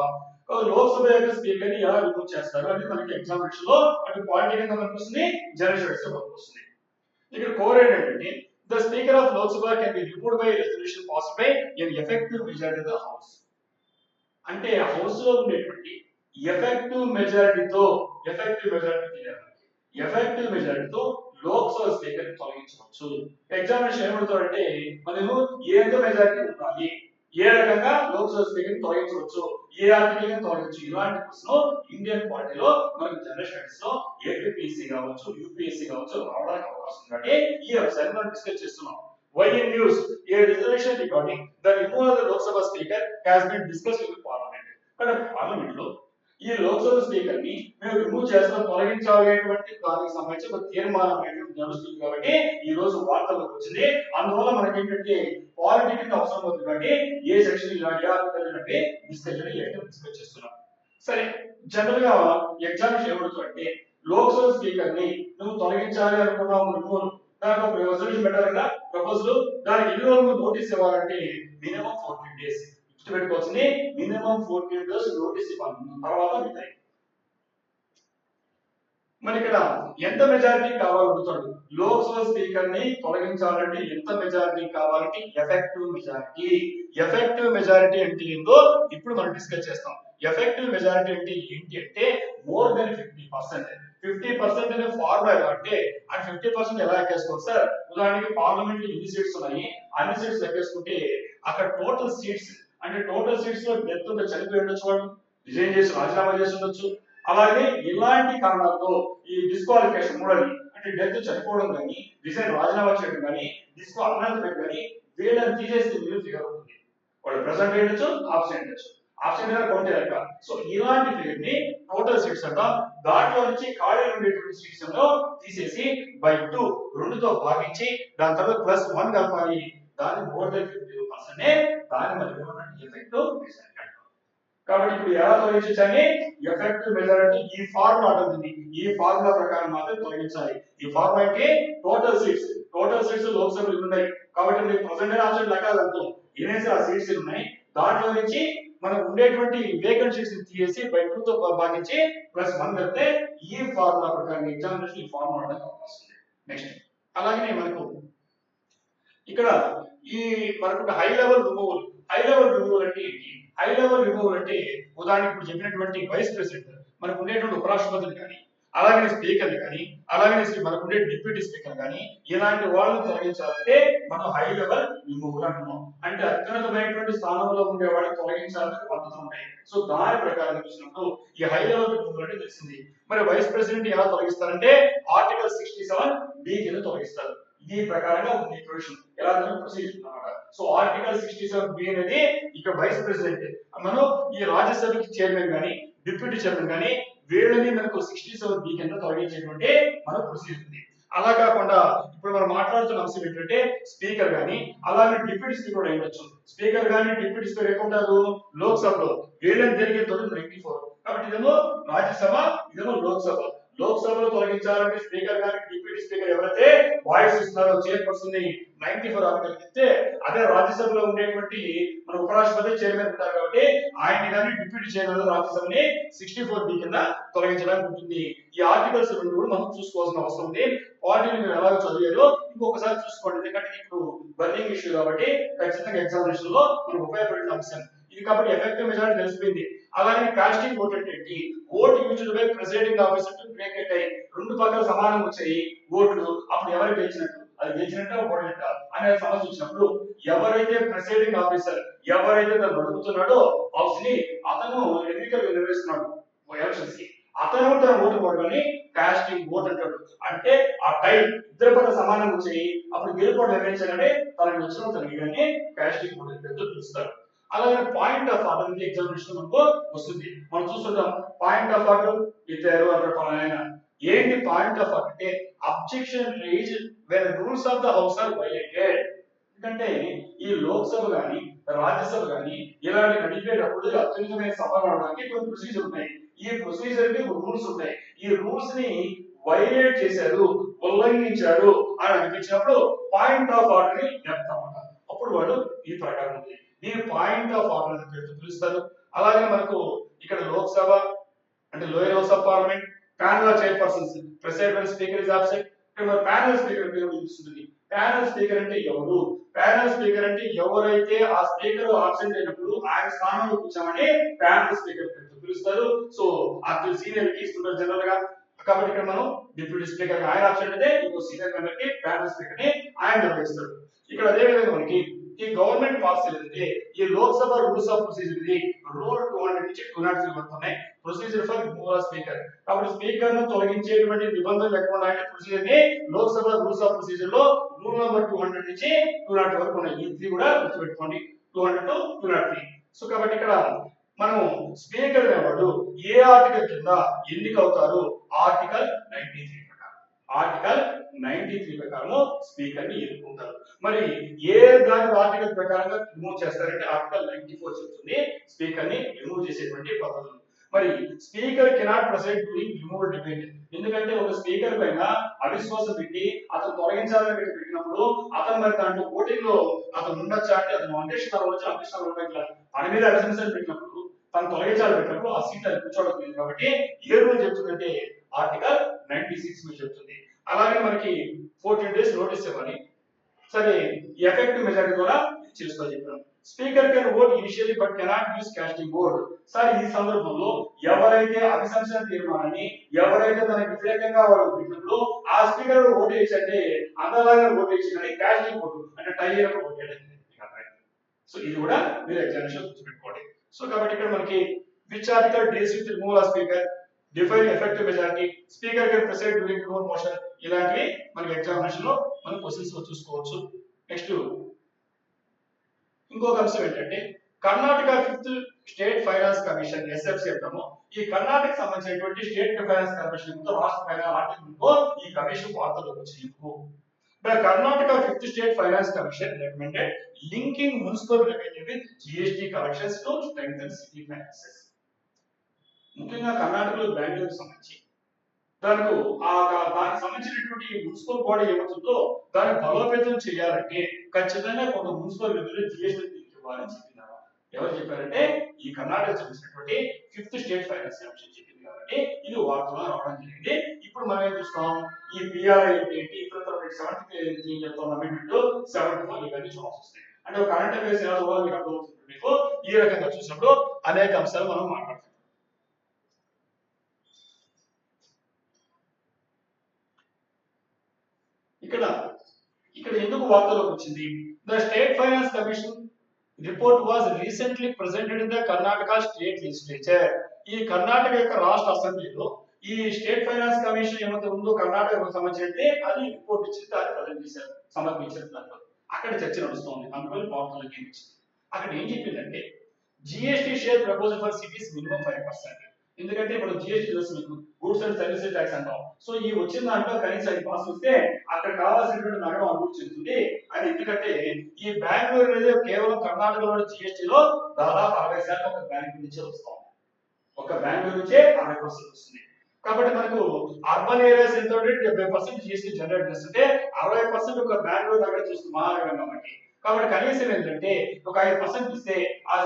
Lok Sabha యొక్క స్పీకర్ ని ఎలా రిమూవ్ చేస్తారు అనేది మనకి ఎగ్జామినేషన్ లో అటు పాలిటీ కింద మనకు వస్తుంది, జనరల్ స్టడీస్ లో మనకు వస్తుంది. ఇక్కడ కోర్ ఏంటంటే the speaker of Lok Sabha can be removed by resolution passed by an effective majority of the house. అంటే హౌస్ లో ఉండేటువంటి ఎఫెక్టివ్ మెజారిటీతో లోక్సభ స్పీకర్ తొలగించవచ్చు. ఎగ్జామినేషన్ ఏమడుతాడంటే మనము ఎంత మెజారిటీ ఉండాలి, ఏ రకంగా లోక్సభ స్పీకర్ తొలగించవచ్చు, ఏ ఆర్టికల్ తొలగించవచ్చు, ఇలాంటి ప్రశ్న ఇండియన్ పార్టీలో మనకు జనరల్ స్టడీస్ లో ఏపీఎస్సీ కావచ్చు, యూపీఎస్సీ కావచ్చు రావడానికి అవకాశం ఉంది. కాబట్టి ఈ అంశాన్ని మనం డిస్కస్ చేస్తున్నాం. Why in news a resolution regarding the removal of the Lok Sabha speaker has been discussed in the parliament. కానీ పార్లమెంట్ లో ఈ లోక్సభ స్పీకర్ ని మేము రిమూవ్ చేస్తాం, తొలగించాలనేటువంటి దానికి సంబంధించి ఒక తీర్మానం అనేది నడుస్తుంది కాబట్టి ఈ రోజు వార్తలకు వచ్చింది. అందువల్ల మనకి ఏంటంటే పాలిటిక్స్ అవసరం అవుతుంది కాబట్టి ఏ సెక్షన్ ఇలాంటి ఆర్టికల్ డిస్కస్ చేస్తున్నాం. సరే, జనరల్ గా ఎగ్జామ్స్ ఏమవుతుందంటే లోక్సభ స్పీకర్ ని నువ్వు తొలగించాలి అనుకున్నావు రిమూవ్, దానికి ఒక రెజల్యూషన్ పెట్టాలంట, ప్రపోజల్, దానికి ఎన్ని రోజులు నోటీస్ ఇవ్వాలంటే మినిమం 14 days. గుర్తుపెట్టుకోవాల్సింది మినిమం 14 days నోటీస్ ఇవ్వాలి, తర్వాత మిగతాయి. మరి ఇక్కడ ఎంత మెజారిటీ కావాలనుకుంటాడు, లోక్సభ స్పీకర్ ని తొలగించాలంటే ఎంత మెజారిటీ కావాలంటే ఎఫెక్టివ్ మెజారిటీ. ఎఫెక్టివ్ మెజారిటీ అంటే ఏంటో ఇప్పుడు మనం డిస్కస్ చేస్తాం. ఎఫెక్టివ్ మెజారిటీ అంటే ఏంటి అంటే మోర్ దెన్ 50%. 50% అనే ఫార్ములా ఎలా అంటే, ఆ 50% ఎలా లెక్కేసుకోవాలి సార్? ఉదాహరణకి పార్లమెంట్ లో ఎన్ని సీట్స్ ఉన్నాయి, అన్ని సీట్స్ లెక్కేసుకుంటే అక్కడ టోటల్ సీట్స్ అంటే టోటల్ సీట్స్ లో డెత్ ఉంటే చనిపోయి ఉండొచ్చు, వాడు రిజైన్ చేసి రాజీనామా చేసి ఉండొచ్చు. అలాగే ఇలాంటి కారణాలతో ఈ డిస్క్వాలిఫికేషన్ మూడని అంటే డెత్ చనిపోవడం కానీ, రిజైన్ రాజీనామా చేయడం కానీ, డిస్క్వాలిఫికేషన్ కానీ వీళ్ళని తీసేస్తే మీరు ఫిగర్ ఉంటుంది. వాళ్ళు ప్రెసెంట్ అయ్యొచ్చు, ఆబ్సెంట్ అయ్యొచ్చు, ఆబ్సెంట్ గా కౌంట్ అయ్యాక. సో ఇలాంటి ఫిగర్ ని టోటల్ సీట్స్ అంట, దాంట్లో నుంచి ఖాళీ ఉండేటువంటి సీట్స్ తీసేసి బై 2 2తో భాగించి దాని తర్వాత +1 కలపాలి. దాని మోర్ దెన్ 50% దాని మరి ఎఫెక్టివ్ మెజారిటీ. కాబట్టి ఇప్పుడు ఎలా తొలగించాలి? ఎఫెక్టివ్ మెజారిటీ ఈ ఫార్ములా ఉంటుంది, ఈ ఫార్ములా ప్రకారం మాత్రం తొలగించాలి. ఈ ఫార్ములా అంటే టోటల్ సీట్స్ లోక్సభలో ఉన్నాయి కాబట్టి మీకు ప్రెసెంట్ ఆప్షన్ లెక్కాలంటూ ఏదైతే ఆ సీట్స్ ఉన్నాయి దాంట్లో నుంచి మనకు ఉండేటువంటి వేకెంట్ సీట్స్ తీసేసి బై 2తో భాగించి +1 కలిపితే ఈ ఫార్ములా ప్రకారం ఎగ్జామినేషన్ ఈ ఫార్ములా వస్తుంది. నెక్స్ట్ అలాగే మనకు ఇక్కడ ఈ మనకు హై లెవెల్ రిమూవల్ అంటే ఏంటి? హై లెవెల్ రిమూవల్ అంటే ఉదాహరణకి ఇప్పుడు చెప్పినటువంటి వైస్ ప్రెసిడెంట్, మనకు ఉండేటువంటి ఉపరాష్ట్రపతిని కానీ, అలాగే స్పీకర్ కానీ, అలాగే మనకు ఉండే డిప్యూటీ స్పీకర్ కానీ, ఇలాంటి వాళ్ళని తొలగించాలంటే మనం హై లెవెల్ రిమూవల్ అంటున్నాం. అంటే అత్యున్నతమైనటువంటి స్థానంలో ఉండే వాళ్ళని తొలగించాలని పద్ధతులు ఉంటాయి. సో దాని ప్రకారం చూసినప్పుడు ఈ హై లెవెల్ రిమూవల్ అంటే తెలిసింది. మరి వైస్ ప్రెసిడెంట్ ఎలా తొలగిస్తారంటే ఆర్టికల్ 67B కింద తొలగిస్తారు. ఈ ప్రకారంగా ఉంది ప్రొవిజన్, ఎలా ప్రొసీజర్ అన్నమాట. సో ఆర్టికల్ 67B అనేది ఇక్కడ వైస్ ప్రెసిడెంట్, మనం ఈ రాజ్యసభకి చైర్మన్ గానీ, డిప్యూటీ చైర్మన్ గానీ వీళ్ళని మనకు 67B కింద తొలగించేటువంటి మన ప్రొసీజర్ ఉంది. అలా కాకుండా ఇప్పుడు మనం మాట్లాడుతున్న అంశం ఏంటంటే స్పీకర్ గానీ, అలాగే డిప్యూటీ స్పీకర్ కూడా ఉండొచ్చు. స్పీకర్ గానీ డిప్యూటీ స్పీకర్ ఎక్కడ ఉంటారు? లోక్సభలో. వీళ్ళని జరిగే 94. కాబట్టి ఇదేమో రాజ్యసభ, ఇదేమో లోక్సభ. లోక్సభలో తొలగించాలంటే స్పీకర్ గానీ డిప్యూటీ స్పీకర్ ఎవరైతే వాయిస్ ఇస్తున్నారో చైర్పర్సన్ ని 94 ఆర్టికల్ ఇస్తే, అదే రాజ్యసభలో ఉండేటువంటి మన ఉపరాష్ట్రపతి చైర్మన్ ఉంటారు కాబట్టి ఆయన కానీ డిప్యూటీ చైర్మన్ రాజ్యసభని 64B కింద తొలగించడానికి ఉంటుంది. ఈ ఆర్టికల్స్ రెండు కూడా మనం చూసుకోవాల్సిన అవసరం ఉంది. వాటిని మీరు ఎలా చదివారో ఇంకొకసారి చూసుకోండి, ఎందుకంటే ఇప్పుడు బర్నింగ్ ఇష్యూ కాబట్టి ఖచ్చితంగా ఎగ్జామినేషన్ లో మనకు ఉపయోగపడే అంశం ఇది. కాబట్టి ఎఫెక్టివ్ మెజారిటీ తెలిసిపోయింది. అలాగే కాస్టింగ్ ఓట్ అంటే ఏంటి? Vote used by president officer to break it అయ్యి రెండు పక్కల సమానం వచ్చాయి ఓట్లు, అప్పుడు ఎవరు గెలిచినట్టు, అది గెలిచినట్ట ఓడినట్ట అనే సమస్య వచ్చినప్పుడు ఎవరైతే ప్రెసిడెంట్ ఆఫీసర్ ఎవరైతే దాన్ని నడుపుతున్నాడో హౌస్ ని అతను ఎన్నికలు నిర్వహిస్తున్నాడు ఎలక్షన్స్ కి, అతను తన ఓటు పోవడాన్ని కాస్టింగ్ ఓట్ అంటాడు. అంటే ఆ టై ఇద్దరు పక్కల సమానం వచ్చాయి, అప్పుడు గెలుపోవడం నిర్ణయించాలంటే తనకి వచ్చిన తనకి కాస్టింగ్ ఓట్ అని పిలుస్తారు. అలాగే పాయింట్ ఆఫ్ ఆర్డర్ అనేది ఎగ్జామినేషన్ మనకు వస్తుంది. మనం చూస్తుంటాం పాయింట్ ఆఫ్ ఆర్డర్ ఇచ్చారు అంటారు. ఏంటి పాయింట్ ఆఫ్ ఆర్డర్ అంటే objection raise when rules of the house are violated. ఎందుకంటే ఈ లోక్సభ గాని రాజ్యసభ గాని ఇలాంటి నడిపేటప్పుడు అత్యున్నతమైన సభ నడవడానికి కొన్ని ప్రొసీజర్ ఉన్నాయి. ఈ ప్రొసీజర్ కి రూల్స్ ఉన్నాయి. ఈ రూల్స్ ని వైలేట్ చేశారు, ఉల్లంఘించారు అని అనిపించినప్పుడు పాయింట్ ఆఫ్ ఆర్డర్ ని చెప్తామట. అప్పుడు వాడు ఈ ప్రకారం ఉంది, దీని పాయింట్ ఆఫ్ ఆర్డర్ అని పిలుస్తారు. అలాగే మనకు ఇక్కడ లోక్సభ అంటే lower house of parliament, panel chairpersons, president speaker is absent. ఇక్కడ మన ప్యానల్ స్పీకర్ పేరు తెలుస్తుంది. ప్యానల్ స్పీకర్ అంటే ఎవరు? ప్యానల్ స్పీకర్ అంటే ఎవరైతే ఆ స్పీకర్ ఆబ్సెంట్ అయినప్పుడు ఆయన స్థానంలో కూర్చోమని ప్యానల్ స్పీకర్ పేరుతో పిలుస్తారు. సో అతను సీనియర్ తీసుకుంటారు జనరల్ గా. కాబట్టి ఇక్కడ మనం డిప్యూటీ స్పీకర్ ఆయన ఆబ్సెంట్ అయితే ఇంకో సీనియర్ మెంబర్ కి ప్యానల్ స్పీకర్ ని ఆయన నిర్వహిస్తాడు. ఇక్కడ అదే విధంగా మనకి ఈ గవర్నమెంట్ పాలసీ అంటే ఈ లోక్సభ రూల్స్ ఆఫ్ ప్రొసీజర్ ఇది రూల్ 200 నుంచి 203 వరకు ఉన్నాయి. Procedure for removal of speaker. కాబట్టి స్పీకర్ ను తొలగించేటువంటి నిబంధనలు లేకుండా అంటే ప్రొసీజర్ ని లోక్సభ రూల్స్ ఆఫ్ ప్రొసీజర్ లో రూల్ నెంబర్ 200 నుంచి 200 వరకు ఉన్నాయి. ఇది కూడా గుర్తుపెట్టుకోండి, 200 to 203. సో కాబట్టి ఇక్కడ మనం స్పీకర్ అనేవాడు ఏ ఆర్టికల్ కింద ఎన్నిక అవుతారు? ఆర్టికల్ 93 ప్రకారం. ఆర్టికల్ 93 ప్రకారం స్పీకర్ ని ఎన్నుకుంటారు. మరి ఏ దాని ఆర్టికల్ ప్రకారంగా రిమూవ్ చేస్తారంటే ఆర్టికల్ 94 చెప్తుంది స్పీకర్ ని రిమూవ్ చేసేటువంటి పద్ధతులు. మరి speaker cannot present during removal debate. ఎందుకంటే ఒక స్పీకర్ పైన అవిశ్వాసం పెట్టి అతను తొలగించాలని పెట్టినప్పుడు అతను మరి దాంట్లో ఓటింగ్ లో అతను ఉండొచ్చా అంటే అతను అందేషణ ఉండొచ్చు, అందేషణ ఉండట్లా తన మీద అవిశ్వాసం పెట్టినప్పుడు తను తొలగించాలని పెట్టినప్పుడు ఆ సీట్ అది కూర్చోవడం కాబట్టి ఏ రూల్ చెప్తుందంటే ఆర్టికల్ 96 మీద చెప్తుంది. అలాగే మనకి 14 days నోటీస్ ఇవ్వాలి. సరే ఎఫెక్టివ్ మెజారిటీ ద్వారా చేసుకోవాలి చెప్పాను. Speaker can vote initially but cannot use casting vote. Sir ఈ సందర్భంలో ఎవరైతే అభిశంసన తీర్మానాన్ని ఎవరైతే దానికి వ్యతిరేకంగా వాళ్ళు పెట్టినప్పుడు ఆ స్పీకర్ ఓటు వేసంటే అందరిలాగా ఓటు వేసి కానీ కాస్టింగ్ ఓటు అంటే టై అయినప్పుడు ఓటు వేయడం. సో ఇది కూడా మీరు ఎగ్జామినేషన్ గుర్తుపెట్టుకోండి. సో కాబట్టి ఇక్కడ మనకి which article deals with removal of speaker, define effective majority, speaker can preside during removal motion, ఇలాంటివి మనకి ఎగ్జామినేషన్ లో మనం క్వశ్చన్స్ లో చూసుకోవచ్చు. నెక్స్ట్ ఇంకొక అంశం ఏంటంటే Karnataka 5th state finance commission SFC అంటాము. ఈ కర్ణాటక సంబంధించినటువంటి స్టేట్ ఫైనాన్స్ కమిషన్ రాష్ట్ర ఫైనాన్స్ ఆర్థిక ఈ కమిషన్ వార్తలోకి వచ్చింది. The Karnataka 5th State Finance Commission recommended linking municipal revenue with GST collections to strengthen city finances. ముఖ్యంగా కర్ణాటకలో బెంగళూరు సంబంధించి దానికి సంబంధించినటువంటి మున్సిపల్ బాడీ ఏమవుతుందో దాన్ని బలోపేతం చేయాలంటే ఖచ్చితంగా కొంత మున్సిపల్ నిధులు జిఎస్టీ ఇవ్వాలని చెప్పినారు. ఎవరు చెప్పారంటే ఈ కర్ణాటక సంబంధించినటువంటి 5th స్టేట్ ఫైనాన్స్ కమిషన్ చెప్పింది కాబట్టి ఇది వార్తలో రావడం జరిగింది. ఇప్పుడు మనం ఏం చూస్తాం, ఈ పిఆర్ఐ ఏంటి, ఇప్పుడు 73 అమెండ్మెంట్ 74 ఇవన్నీ చూడాల్సి వస్తాయి. అంటే ఒక కరెంట్ అఫైర్స్ ఎలా చదవాలో మీకు అర్థమవుతుంది. మీకు ఈ రకంగా చూసినప్పుడు అనేక అంశాలు మనం మాట్లాడతాం. ఇక్కడ ఎందుకు వార్తలోకి వచ్చింది? The state finance commission report was recently presented in the Karnataka state legislature. ఈ కర్ణాటక యొక్క రాష్ట్ర అసెంబ్లీలో ఈ స్టేట్ ఫైనాన్స్ కమిషన్ ఏమైతే ఉందో కర్ణాటకకు సంబంధించి అది రిపోర్ట్ ఇచ్చి దాన్ని ప్రజెంట్ చేశారు, సమర్పించారు. దాంట్లో అక్కడ చర్చ నడుస్తుంది. అందుకని వార్తలకి అక్కడ ఏం చెప్పిందంటే GST share proposal for cities minimum 5%. ఎందుకంటే ఇప్పుడు జిఎస్టీ తెలుసు మీకు, గూడ్స్ అండ్ సర్వీసెస్ ట్యాక్స్ అంటాం. సో ఈ వచ్చిన దాంట్లో కనీసం 5% వస్తే అక్కడ కావాల్సినటువంటి నగరం అభివృద్ధి చెందుతుంది. అది ఎందుకంటే ఈ బెంగళూరు అనేది కేవలం కర్ణాటకలోని జిఎస్టీలో దాదాపు 60% ఒక బ్యాంక్ నుంచే వస్తాం. ఒక బెంగళూరు నుంచే 60% వస్తుంది. కాబట్టి మనకు అర్బన్ ఏరియాస్ ఎంత 70% జిఎస్టీ జనరేట్ చేస్తుంటే 60% ఒక బెంగళూరు దగ్గర చూస్తుంది మహానగరం కాబట్టి. కాబట్టి కనీసం ఏంటంటే ఒక 5% ఇస్తే ఆ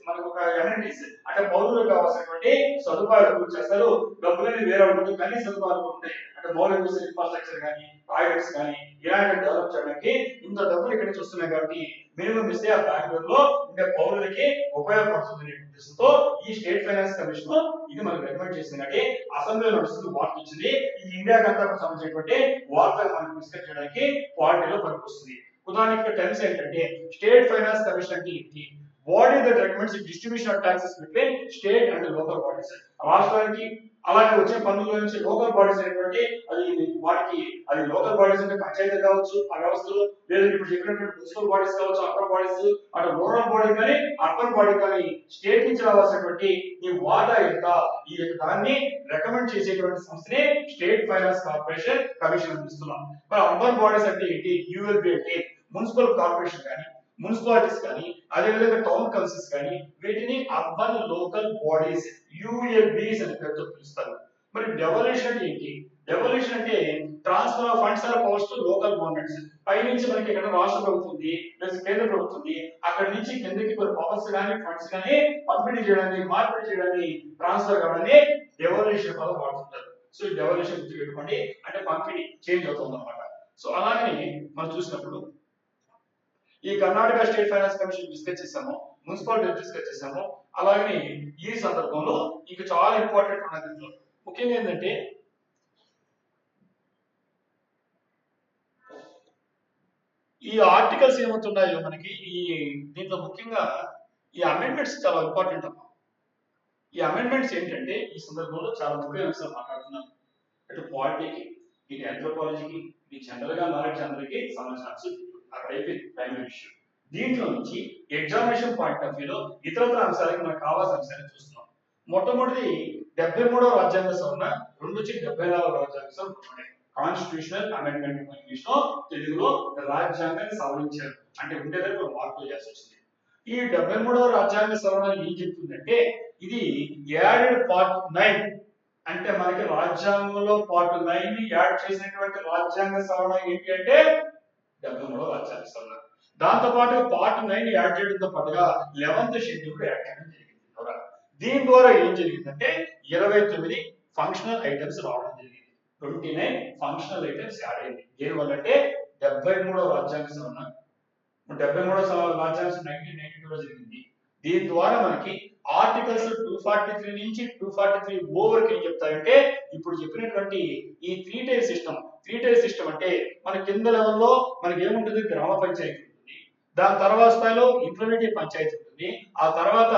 మనకు ఒక అమెనిటీస్ అంటే పౌరులకు కావాల్సినటువంటి సదుపాయాలు అభివృద్ధి చేస్తారు. డబ్బులని వేరే ఉంటుంది, కనీస సదుపాయాలు ఉంటాయి. అంటే మౌలిక ఇన్ఫ్రాస్ట్రక్చర్ కానీ టాయిలెట్స్ కానీ ఇలాంటి డెవలప్ చేయడానికి ఇంత డబ్బులు ఇక్కడ నుంచి వస్తున్నాయి కాబట్టి మినిమం ఇస్తే ఆ బెంగళూరులో ఉండే పౌరులకి ఉపయోగపడుతుంది ఉద్దేశంతో ఈ స్టేట్ ఫైనాన్స్ కమిషన్ ఇది మనకు రికమెండ్ చేసింది. అంటే అసెంబ్లీలో నడుస్తుంది, వార్త వచ్చింది. ఇది ఇండియాకి అంతా సంబంధించినటువంటి వార్తలు మనకు డిస్కస్ చేయడానికి పార్టీలో పనికొస్తుంది. ఉదాహరణకి టెన్స్ ఏంటంటే స్టేట్ ఫైనాన్స్ కమిషన్ అంటే ఏంటి? Body that recommends distribution of taxes between state and local bodies. రాష్ట్రానికి అలాగే వచ్చే పన్నుల నుంచి లోకల్ బాడీస్ అనేటువంటి అది వాటికి అది లోకల్ బాడీస్ అంటే పంచాయతీ కావచ్చు ఆ వ్యవస్థలు, లేదా ఇప్పుడు చెప్పినటువంటి మున్సిపల్ బాడీస్ కావచ్చు, అర్బన్ బాడీస్, అటు రూరల్ బాడీ కానీ అర్బన్ బాడీ కానీ స్టేట్ నుంచి రావాల్సినటువంటి ఈ వాటా ఎంత ఈ దాన్ని రికమెండ్ చేసేటువంటి సంస్థనే స్టేట్ ఫైనాన్స్ కార్పొరేషన్ కమిషన్ అందిస్తున్నాం. మరి అర్బన్ బాడీస్ అంటే ఏంటి? యూఎల్బి అంటే మున్సిపల్ కార్పొరేషన్ కానీ మున్సిపాలిటీస్ కానీ అదేవిధంగా టౌన్ కౌన్సిల్స్ కానీ వీటిని అర్బన్ లోకల్ బాడీస్ యూఎల్బీస్ అని పేరుతో పిలుస్తారు. మరి డెవల్యూషన్ అంటే ఏంటి? డెవల్యూషన్ అంటే transfer of funds or powers to local governments. పై నుంచి మనకి ఇక్కడ రాష్ట్ర ప్రభుత్వం ఉంది, కేంద్ర ప్రభుత్వం ఉంది, అక్కడ నుంచి కిందకి కొన్ని పవర్స్ కానీ ఫండ్స్ కానీ పంపిణీ చేయడానికి మార్పిడి చేయడానికి ట్రాన్స్ఫర్ కావడాన్ని డెవల్యూషన్ పదం వాడుతుంటారు. సో ఈ డెవల్యూషన్ గుర్తు పెట్టుకోండి, అంటే పంపిణీ చేంజ్ అవుతుంది అనమాట. సో అలాగే మనం చూసినప్పుడు ఈ Karnataka state finance commission discuss చేసాము, మున్సిపాలిటీ డిస్కస్ చేసాము. అలాగే ఈ సందర్భంలో ఇంకా చాలా ఇంపార్టెంట్ ఉన్నది దీంట్లో ముఖ్యంగా ఏంటంటే ఈ ఆర్టికల్స్ ఏమవుతున్నాయో మనకి ఈ దీంట్లో ముఖ్యంగా ఈ అమెండ్మెంట్స్ చాలా ఇంపార్టెంట్ అమ్మా. ఈ అమెండ్మెంట్స్ ఏంటంటే ఈ సందర్భంలో చాలా ముఖ్యమైన అంశాలు మాట్లాడుతున్నాం. ఇటు పాలిటీకి, ఇటు ఆంథ్రోపాలజీకి, ఇటు జనరల్ గా నాలెడ్జ్ అందరికీ సంబంధించిన అక్కడ అయిపోయింది ప్రైమరీ ఇష్యూ. దీంట్లో నుంచి ఎగ్జామినేషన్ పాయింట్ ఆఫ్ వ్యూలో ఇతరత్ర అంశాలకి మనకు కావాల్సిన అంశాలను చూస్తున్నాం. మొట్టమొదటి 73వ రాజ్యాంగ సవరణ, రెండు వచ్చి 74వ రాజ్యాంగ సవరణ. కాన్స్టిట్యూషనల్ అమెండ్మెంట్ ఇంగ్లీష్ లో, తెలుగులో రాజ్యాంగాన్ని సవరించారు అంటే ఉండేదానికి మార్పులు చేయాల్సి వచ్చింది. ఈ 73వ రాజ్యాంగ సవరణ ఏం చెప్తుందంటే ఇది యాడెడ్ పార్ట్ 9 అంటే మనకి రాజ్యాంగంలో పార్ట్ 9 ని యాడ్ చేసినటువంటి రాజ్యాంగ సవరణ ఏంటి అంటే 73వ రాజ్యాంగ సవరణ. దాంతో పాటు పార్ట్ 9 యాడ్ చేయడంతో పాటుగా 11th షెడ్యూల్ యాడ్ చేయడం జరిగింది. దీని ద్వారా ఏం జరిగిందంటే 29 ఫంక్షనల్ ఐటమ్స్ రావడం జరిగింది. 29 ఫంక్షనల్ ఐటమ్స్ యాడ్ అయింది. దేనివల్ల అంటే 73వ రాజ్యాంగ సవరణ, 73వ రాజ్యాంగ సవరణ 1992 లో జరిగింది. దీని ద్వారా మనకి ఆర్టికల్స్ 243 నుంచి 243 వరకు ఏం చెప్తారంటే ఇప్పుడు చెప్పినటువంటి ఈ 3 టైర్ సిస్టమ్ అంటే మన కింద లెవెల్లో మనకి ఏముంటుంది, గ్రామ పంచాయతీ ఉంటుంది, దాని తర్వాత స్థాయిలో ఇంటర్మీడియట్ పంచాయతీ ఉంటుంది, ఆ తర్వాత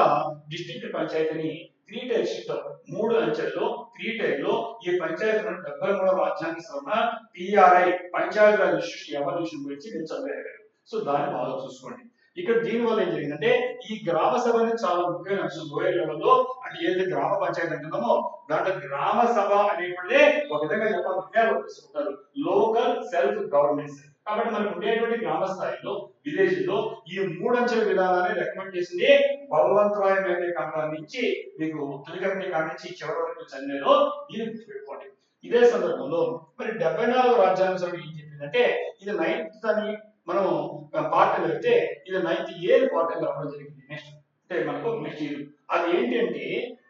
డిస్ట్రిక్ట్ పంచాయతీని 3 టైర్ సిస్టమ్ 3 అంచెల్లో 3 టైర్ లో ఈ పంచాయతీలను 73వ రాజ్యాంగ సవరణ పిఆర్ఐ పంచాయతీరాజ్ ఇన్స్టిట్యూషన్ ఎవల్యూషన్ గురించి నేను చదివాను. సో దాన్ని బాగా చూసుకోండి. ఇక్కడ దీని వల్ల ఏం జరిగిందంటే ఈ గ్రామ సభ అనేది చాలా ముఖ్యమైన అంశం. లోయర్ లెవెల్లో అంటే ఏదైతే గ్రామ పంచాయతీ అంటున్నామో దాంట్లో గ్రామ సభ అనేటువంటిదే ఒక విధంగా చెప్పాలి లోకల్ సెల్ఫ్ గవర్నెన్స్. కాబట్టి మనకు ఉండేటువంటి గ్రామ స్థాయిలో విలేజ్ లో ఈ 3 అంచెల విధానాన్ని రికమెండ్ చేసింది బలవంతరాయ మేధే కాండ నుంచి మీకు తొలికమిటీ కాండ నుంచి చివరి వరకు చదివేలో దీన్ని గుర్తుపెట్టుకోండి. ఇదే సందర్భంలో మరి 74వ రాజ్యాంగ సభ ఏం చెప్పిందంటే ఇది 9th అని మనం పార్ట్ వెళ్తే ఇది 9th ఏ పార్ట్ రావడం జరిగింది. నెక్స్ట్ అంటే మనకు నెక్స్ట్ ఇయర్ అది ఏంటి అంటే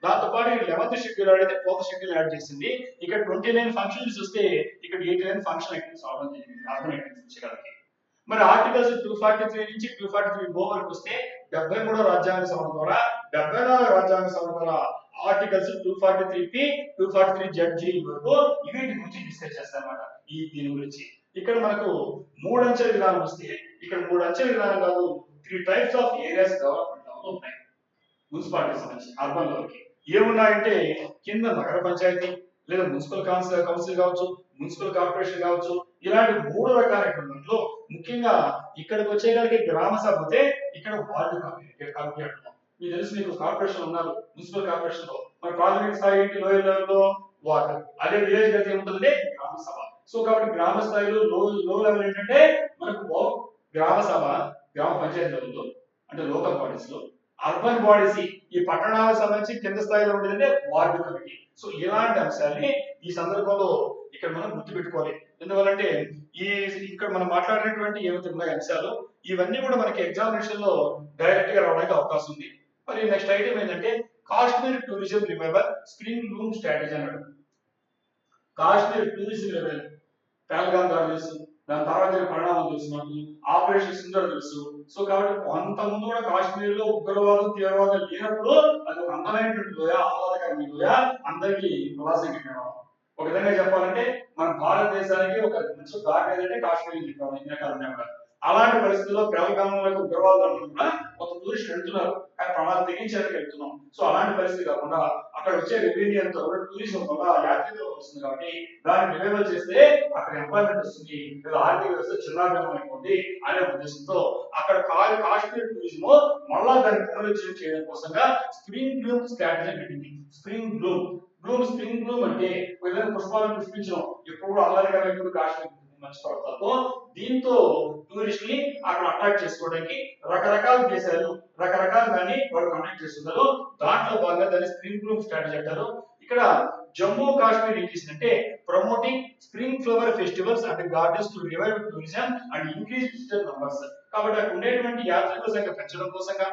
దాంతో పాటు 11th షెడ్యూల్ అయితే 12th షెడ్యూల్ యాడ్ చేసింది. ఇక్కడ 29 ఫంక్షన్స్ వస్తే ఇక్కడ 89 ఫంక్షన్ ఐటమ్స్ రావడం జరిగింది. అర్బన్ ఐటమ్స్ చేయడానికి. మరి ఆర్టికల్స్ 243 నుంచి 243 వరకు వస్తే 73వ రాజ్యాంగ సవరణ ద్వారా 74వ రాజ్యాంగ సవరణ ద్వారా ఆర్టికల్స్ 243P 243ZG వరకు వీటి గురించి డిస్కస్ చేస్తారన్నమాట. దీని గురించి ఇక్కడ మనకు 3 అంచెల విధానం వస్తే ఇక్కడ 3 అంచెల విధానం కాదు, 3 టైప్స్ ఆఫ్ ఏరియాస్ డెవలప్మెంట్ లో ఉన్నాయి. మున్సిపాలిటీ సంబంధించి అర్బన్ లెవెల్కి ఏమున్నాయంటే కింద నగర పంచాయతీ లేదా మున్సిపల్ కౌన్సిల్ కావచ్చు, మున్సిపల్ కార్పొరేషన్ కావచ్చు, ఇలాంటి 3 రకాలైనటువంటి ముఖ్యంగా ఇక్కడికి వచ్చేసరికి గ్రామ సభ అయితే ఇక్కడ వార్డు కమిటీ అంటున్నాం. మీకు తెలుసు, మీకు కార్పొరేషన్ ఉన్నారు మున్సిపల్ కార్పొరేషన్ లో, మరి ప్రాథమిక స్థాయి ఏంటి లోయర్ లెవెల్లో వార్డు, అదే విలేజ్ అయితే ఏముంటుంది గ్రామ సభ. సో కాబట్టి గ్రామ స్థాయిలో లో లెవెల్ ఏంటంటే మనకు గ్రామ సభ, గ్రామ పంచాయతీ లెవెల్లో అంటే లోకల్ బాడీస్ లో, అర్బన్ బాడీస్ ఈ పట్టణాలకు సంబంధించి కింద స్థాయిలో ఉండేదంటే వార్డు కమిటీ. సో ఇలాంటి అంశాన్ని ఈ సందర్భంలో ఇక్కడ మనం గుర్తుపెట్టుకోవాలి. ఎందువల్లంటే ఇక్కడ మనం మాట్లాడినటువంటి ఏవైతే ఉన్నాయి అంశాలు ఇవన్నీ కూడా మనకి ఎగ్జామినేషన్ లో డైరెక్ట్ గా రావడానికి అవకాశం ఉంది. మరి నెక్స్ట్ ఐటమ్ ఏంటంటే Kashmir tourism revival spring Bloom strategy అన్నాడు. కాశ్మీర్ టూరిజం రివైవల్ పహల్గామ్ దాడి తెలుసు, దాని తర్వాత పరిణామాలు తెలుసు, మనకు ఆపరేషన్ సింధూర్ తెలుసు. సో కాబట్టి అంతకుముందు కూడా కాశ్మీర్ లో ఉగ్రవాదం తీవ్రవాదం లేనప్పుడు అది ఒక అందమైనటువంటి లోయ, ఆహ్లాదకరమైన లోయ, అందరికీ ఉల్లాసం కలిగిన. ఒక విధంగా చెప్పాలంటే మన భారతదేశానికి ఒక మంచి దారి ఏదంటే కాశ్మీర్ చెప్పాలి. అలాంటి పరిస్థితుల్లో పహల్గామ్లో ఉగ్రవాదాలు కూడా కొంత టూరిస్ట్ వెళ్తున్నారు, కానీ ప్రమాదం తెగించడానికి వెళ్తున్నాం. సో అలాంటి పరిస్థితి కాకుండా అక్కడ వచ్చే రెవెన్యూ అంతా కూడా టూరిజం వల్ల యాత్రికులు వస్తుంది కాబట్టి దాన్ని రివైవల్ చేస్తే అక్కడ ఎంప్లాయ్మెంట్ వస్తుంది, లేదా ఆర్థిక వ్యవస్థ చిన్నాభిన్నం అయిపోతుంది అనే ఉద్దేశంతో అక్కడ కాశ్మీర్ టూరిజం మళ్ళా దాన్ని పునరుద్ధరణ చేయడం కోసంగా స్ప్రింగ్ బ్లూమ్ స్ట్రాటజీ పెట్టింది. స్ప్రింగ్ బ్లూమ్ అంటే ఏదైనా పుష్పాలను పుష్పించడం ఎప్పుడు కూడా అల్లరిగా ఎప్పుడు కాశ్మీర్ మంచి పడతారు. దీంతో టూరిస్ట్ ని అక్కడ అట్రాక్ట్ చేసుకోవడానికి రకరకాల దేశాలు రకరకాల దాన్ని వాళ్ళు కండక్ట్ చేస్తున్నారు. దాంట్లో భాగంగా దాన్ని స్ప్రింగ్ బ్లూమ్ స్ట్రాటజీ అంటారు. ఇక్కడ జమ్మూ కాశ్మీర్ ఏం చేసిందంటే promoting spring flower festivals and gardens to revive tourism and increase visitor numbers. కాబట్టి అక్కడ ఉండేటువంటి యాత్రికుల సంఖ్య పెంచడం కోసంగా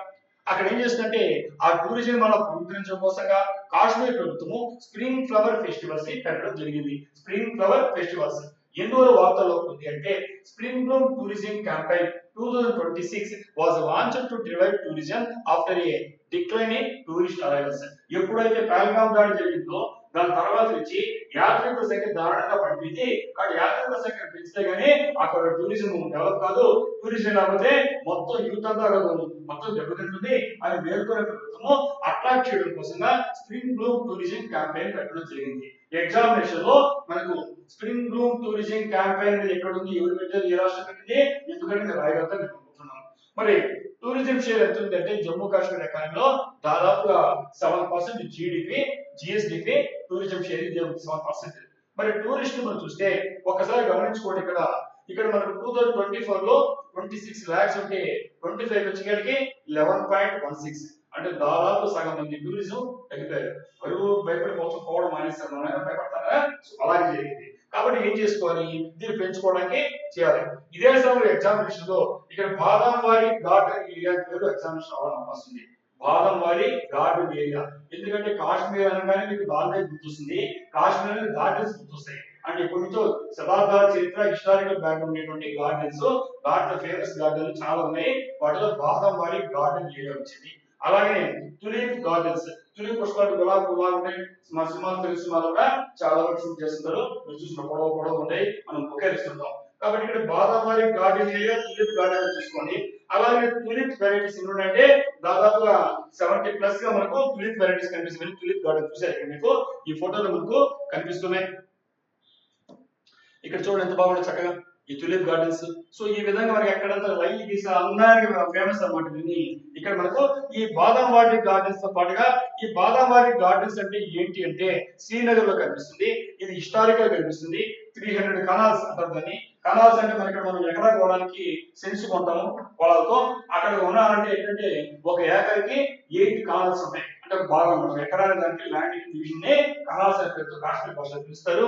అక్కడ ఏం చేస్తుందంటే ఆ టూరిజం వల్ల ప్రోత్సహించడం కోసంగా కాశ్మీర్ ప్రభుత్వము స్ప్రింగ్ ఫ్లవర్ ఫెస్టివల్స్ ని పెట్టడం జరిగింది. స్ప్రింగ్ ఫ్లవర్ ఫెస్టివల్స్ ఎందువల్ల వార్తల్లో ఉంది అంటే spring Bloom tourism campaign 2026 was launched to revive tourism after a decline in tourist arrivals. ఎప్పుడైతే పహల్గామ్ దాడి జరిగిందో దాని తర్వాత నుంచి యాత్రికుల సంఖ్య దారుణంగా పడిపోయింది. కాబట్టి యాత్రికుల సంఖ్య పెంచితే గానీ అక్కడ టూరిజం డెవలప్ కాదు. టూరిజం లేకపోతే మొత్తం యూత్ అంతా మొత్తం దెబ్బతింటుంది అని మేల్కొనే ప్రభుత్వము అట్రాక్ట్ చేయడం కోసంగా స్ప్రింగ్ బ్లూమ్ టూరిజం క్యాంపెయిన్ పెట్టడం జరిగింది. ఎగ్జామినేషన్ లో మనకు స్ప్రింగ్ బ్లూమ్ టూరిజం క్యాంపెయిన్ ఎక్కడ ఉంది, ఎవరు పెట్టారు, ఏ రాష్ట్రం పెట్టింది, ఎందుకంటే రాయగలుగుతా నేను అనుకుంటున్నాను. మరి టూరిజం షేర్ ఎంత ఉందంటే జమ్మూ కాశ్మీర్ ఎకానమీలో దాదాపుగా 7% జీడిపి జిఎస్డిపి టూరిజం షేర్ ఇది 7%. మరి టూరిస్ట్ మనం చూస్తే ఒక్కసారి గమనించుకోండి, ఇక్కడ మనకు 2024 లో 26 lakhs ఉంటే 25 వచ్చేసరికి 11.16, అంటే దాదాపు సగం మంది టూరిజం తగ్గిపోయారు. ఎవరు భయపడిపోవడం మానేస్తారు, మనం భయపడతారా? అలాగే జరిగింది. కాబట్టి ఏం చేసుకోవాలి, దీన్ని పెంచుకోవడానికి చేయాలి. ఇదే సమయంలో ఎగ్జామినేషన్ లో ఇక్కడ బాదంవారి గార్డెన్ ఏరియా పేరు ఎగ్జామినేషన్ అవడం వస్తుంది. బాదంవారి గార్డెన్ ఏరియా, ఎందుకంటే కాశ్మీర్ అనగానే మీకు దాని గుర్తొస్తుంది, కాశ్మీర్ అనేది గార్డెన్స్ గుర్తొస్తాయి. అంటే కొంచెం శతాబ్దాల చరిత్ర హిస్టారికల్ బ్యాక్గ్రౌండ్ ఉండేటువంటి గార్డెన్స్, దాంట్లో ఫేమస్ గార్డెన్స్ చాలా ఉన్నాయి. వాటిలో బాదంవారి గార్డెన్ ఏరియా వచ్చింది. అలాగే తులిప్ గార్డెన్స్, తులిప్ పుష్పాలు గులాబీ ఉంటాయి, మా సినిమాలు తెలుగు సినిమాలు కూడా చాలా వరకు షూట్ చేస్తుంటారు. మీరు చూసిన పొడవు ఉంటాయి, మనం ఉపకరిస్తుంటాం. కాబట్టి ఇక్కడ బాదామారి గార్డెన్ ఏరియా, తులిప్ గార్డెన్ చూసుకోండి. అలాగే తులిప్ వెరైటీస్ ఉన్నాయంటే దాదాపుగా 70+ గా మనకు తులిప్ వెరైటీస్ కనిపిస్తున్నాయి. తులిప్ గార్డెన్ చూసారు ఇక్కడ మీకు ఈ ఫోటోలో మనకు కనిపిస్తున్నాయి. ఇక్కడ చూడండి ఎంత బాగుంది చక్కగా ఈ తులిప్ గార్డెన్స్. సో ఈ విధంగా మనకి ఎక్కడంతా లైన్ గీసా అందరికి ఫేమస్ అన్నమాట. ఇక్కడ మనకు ఈ బాదంవారి గార్డెన్స్ తో పాటుగా ఈ బాదంవారి గార్డెన్స్ అంటే ఏంటి అంటే శ్రీనగర్ లో కనిపిస్తుంది. ఇది హిస్టారికల్ కనిపిస్తుంది. 300 కనాల్స్ అంటారు దాన్ని. కనాల్స్ అంటే మనకి మనం ఎకరా కొనడానికి సెన్స్ కొంటాము వాళ్ళతో. అక్కడ కొనాలంటే ఏంటంటే ఒక ఏకర్కి 8 కనాల్స్ ఉంటాయి, అంటే బాగా ఉంటుంది. ఎకరానికి దానికి ల్యాండ్ డివిజన్ నే కనాల్స్ అని పేరుతో కాశ్మీర్ భాషలో పిలుస్తారు.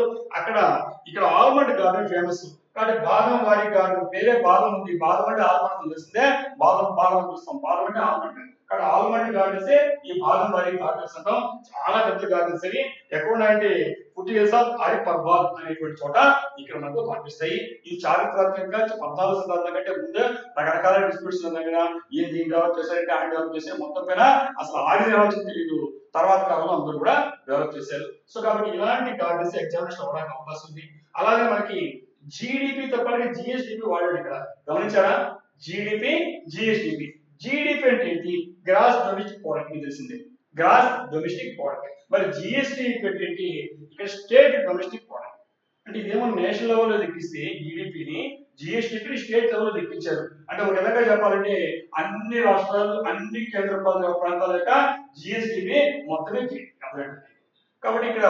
ఇక్కడ ఆల్మండ్ గార్డెన్ ఫేమస్. కాబట్టి బాదంవారి గార్డెన్ పేరే బాదం ఉంది, బాదం అంటే ఆల్మండ్ తెలిసిందే, బాదం చూస్తాం, బాదం అంటే ఆల్మండ్. ఇక్కడ ఆల్మండ్ గార్డెన్స్ ఈ బాదంవారి గార్డెన్స్ అంటాం. చాలా పెద్ద గార్డెన్స్ ఇవి. ఎక్కడ ఉన్నాయంటే ఫుటిహిల్స్ ఆఫ్ హరిపర్బాద్ అనేటువంటి చోట ఇక్కడ మనకు కనిపిస్తాయి. ఈ చారిత్రాత్మకంగా 14వ శతాబ్దం కంటే ముందు రకరకాల డిస్ప్యూట్స్ ఉన్నాయి కదా, ఏం దీన్ని డెవలప్ చేశారంటే ఆయన డెవలప్ చేశారు, మొత్తం పైన అసలు ఆది ఆలోచన తెలియదు. తర్వాత కాలంలో అందరూ కూడా డెవలప్ చేశారు. సో కాబట్టి ఇలాంటి గార్డెన్స్ ఎగ్జామినేషన్ అవ్వడానికి అవకాశం ఉంది. అలాగే మనకి జీడిపితో పాటు జిఎస్డిపి వాడాడు ఇక్కడ, గమనించారా? GDP GSDP. జీడిపి అంటే ఏంటి? గ్రాస్ డొమెస్టిక్ ప్రోడక్ట్ మీకు తెలిసిందే, గ్రాస్ డొమెస్టిక్ ప్రోడక్ట్. మరి జిఎస్డిపి అంటే ఏంటి? ఇక్కడ స్టేట్ డొమెస్టిక్ ప్రోడక్ట్. అంటే ఇదేమో నేషనల్ లెవెల్లో లెక్కిస్తే జీడిపిని, జిఎస్డిపిని స్టేట్ లెవెల్లో లెక్కించారు. అంటే ఒక విధంగా చెప్పాలంటే అన్ని రాష్ట్రాలు, అన్ని కేంద్రపాలిత ప్రాంతాల యొక్క జిఎస్డిపి మొత్తమే కాబట్టి ఇక్కడ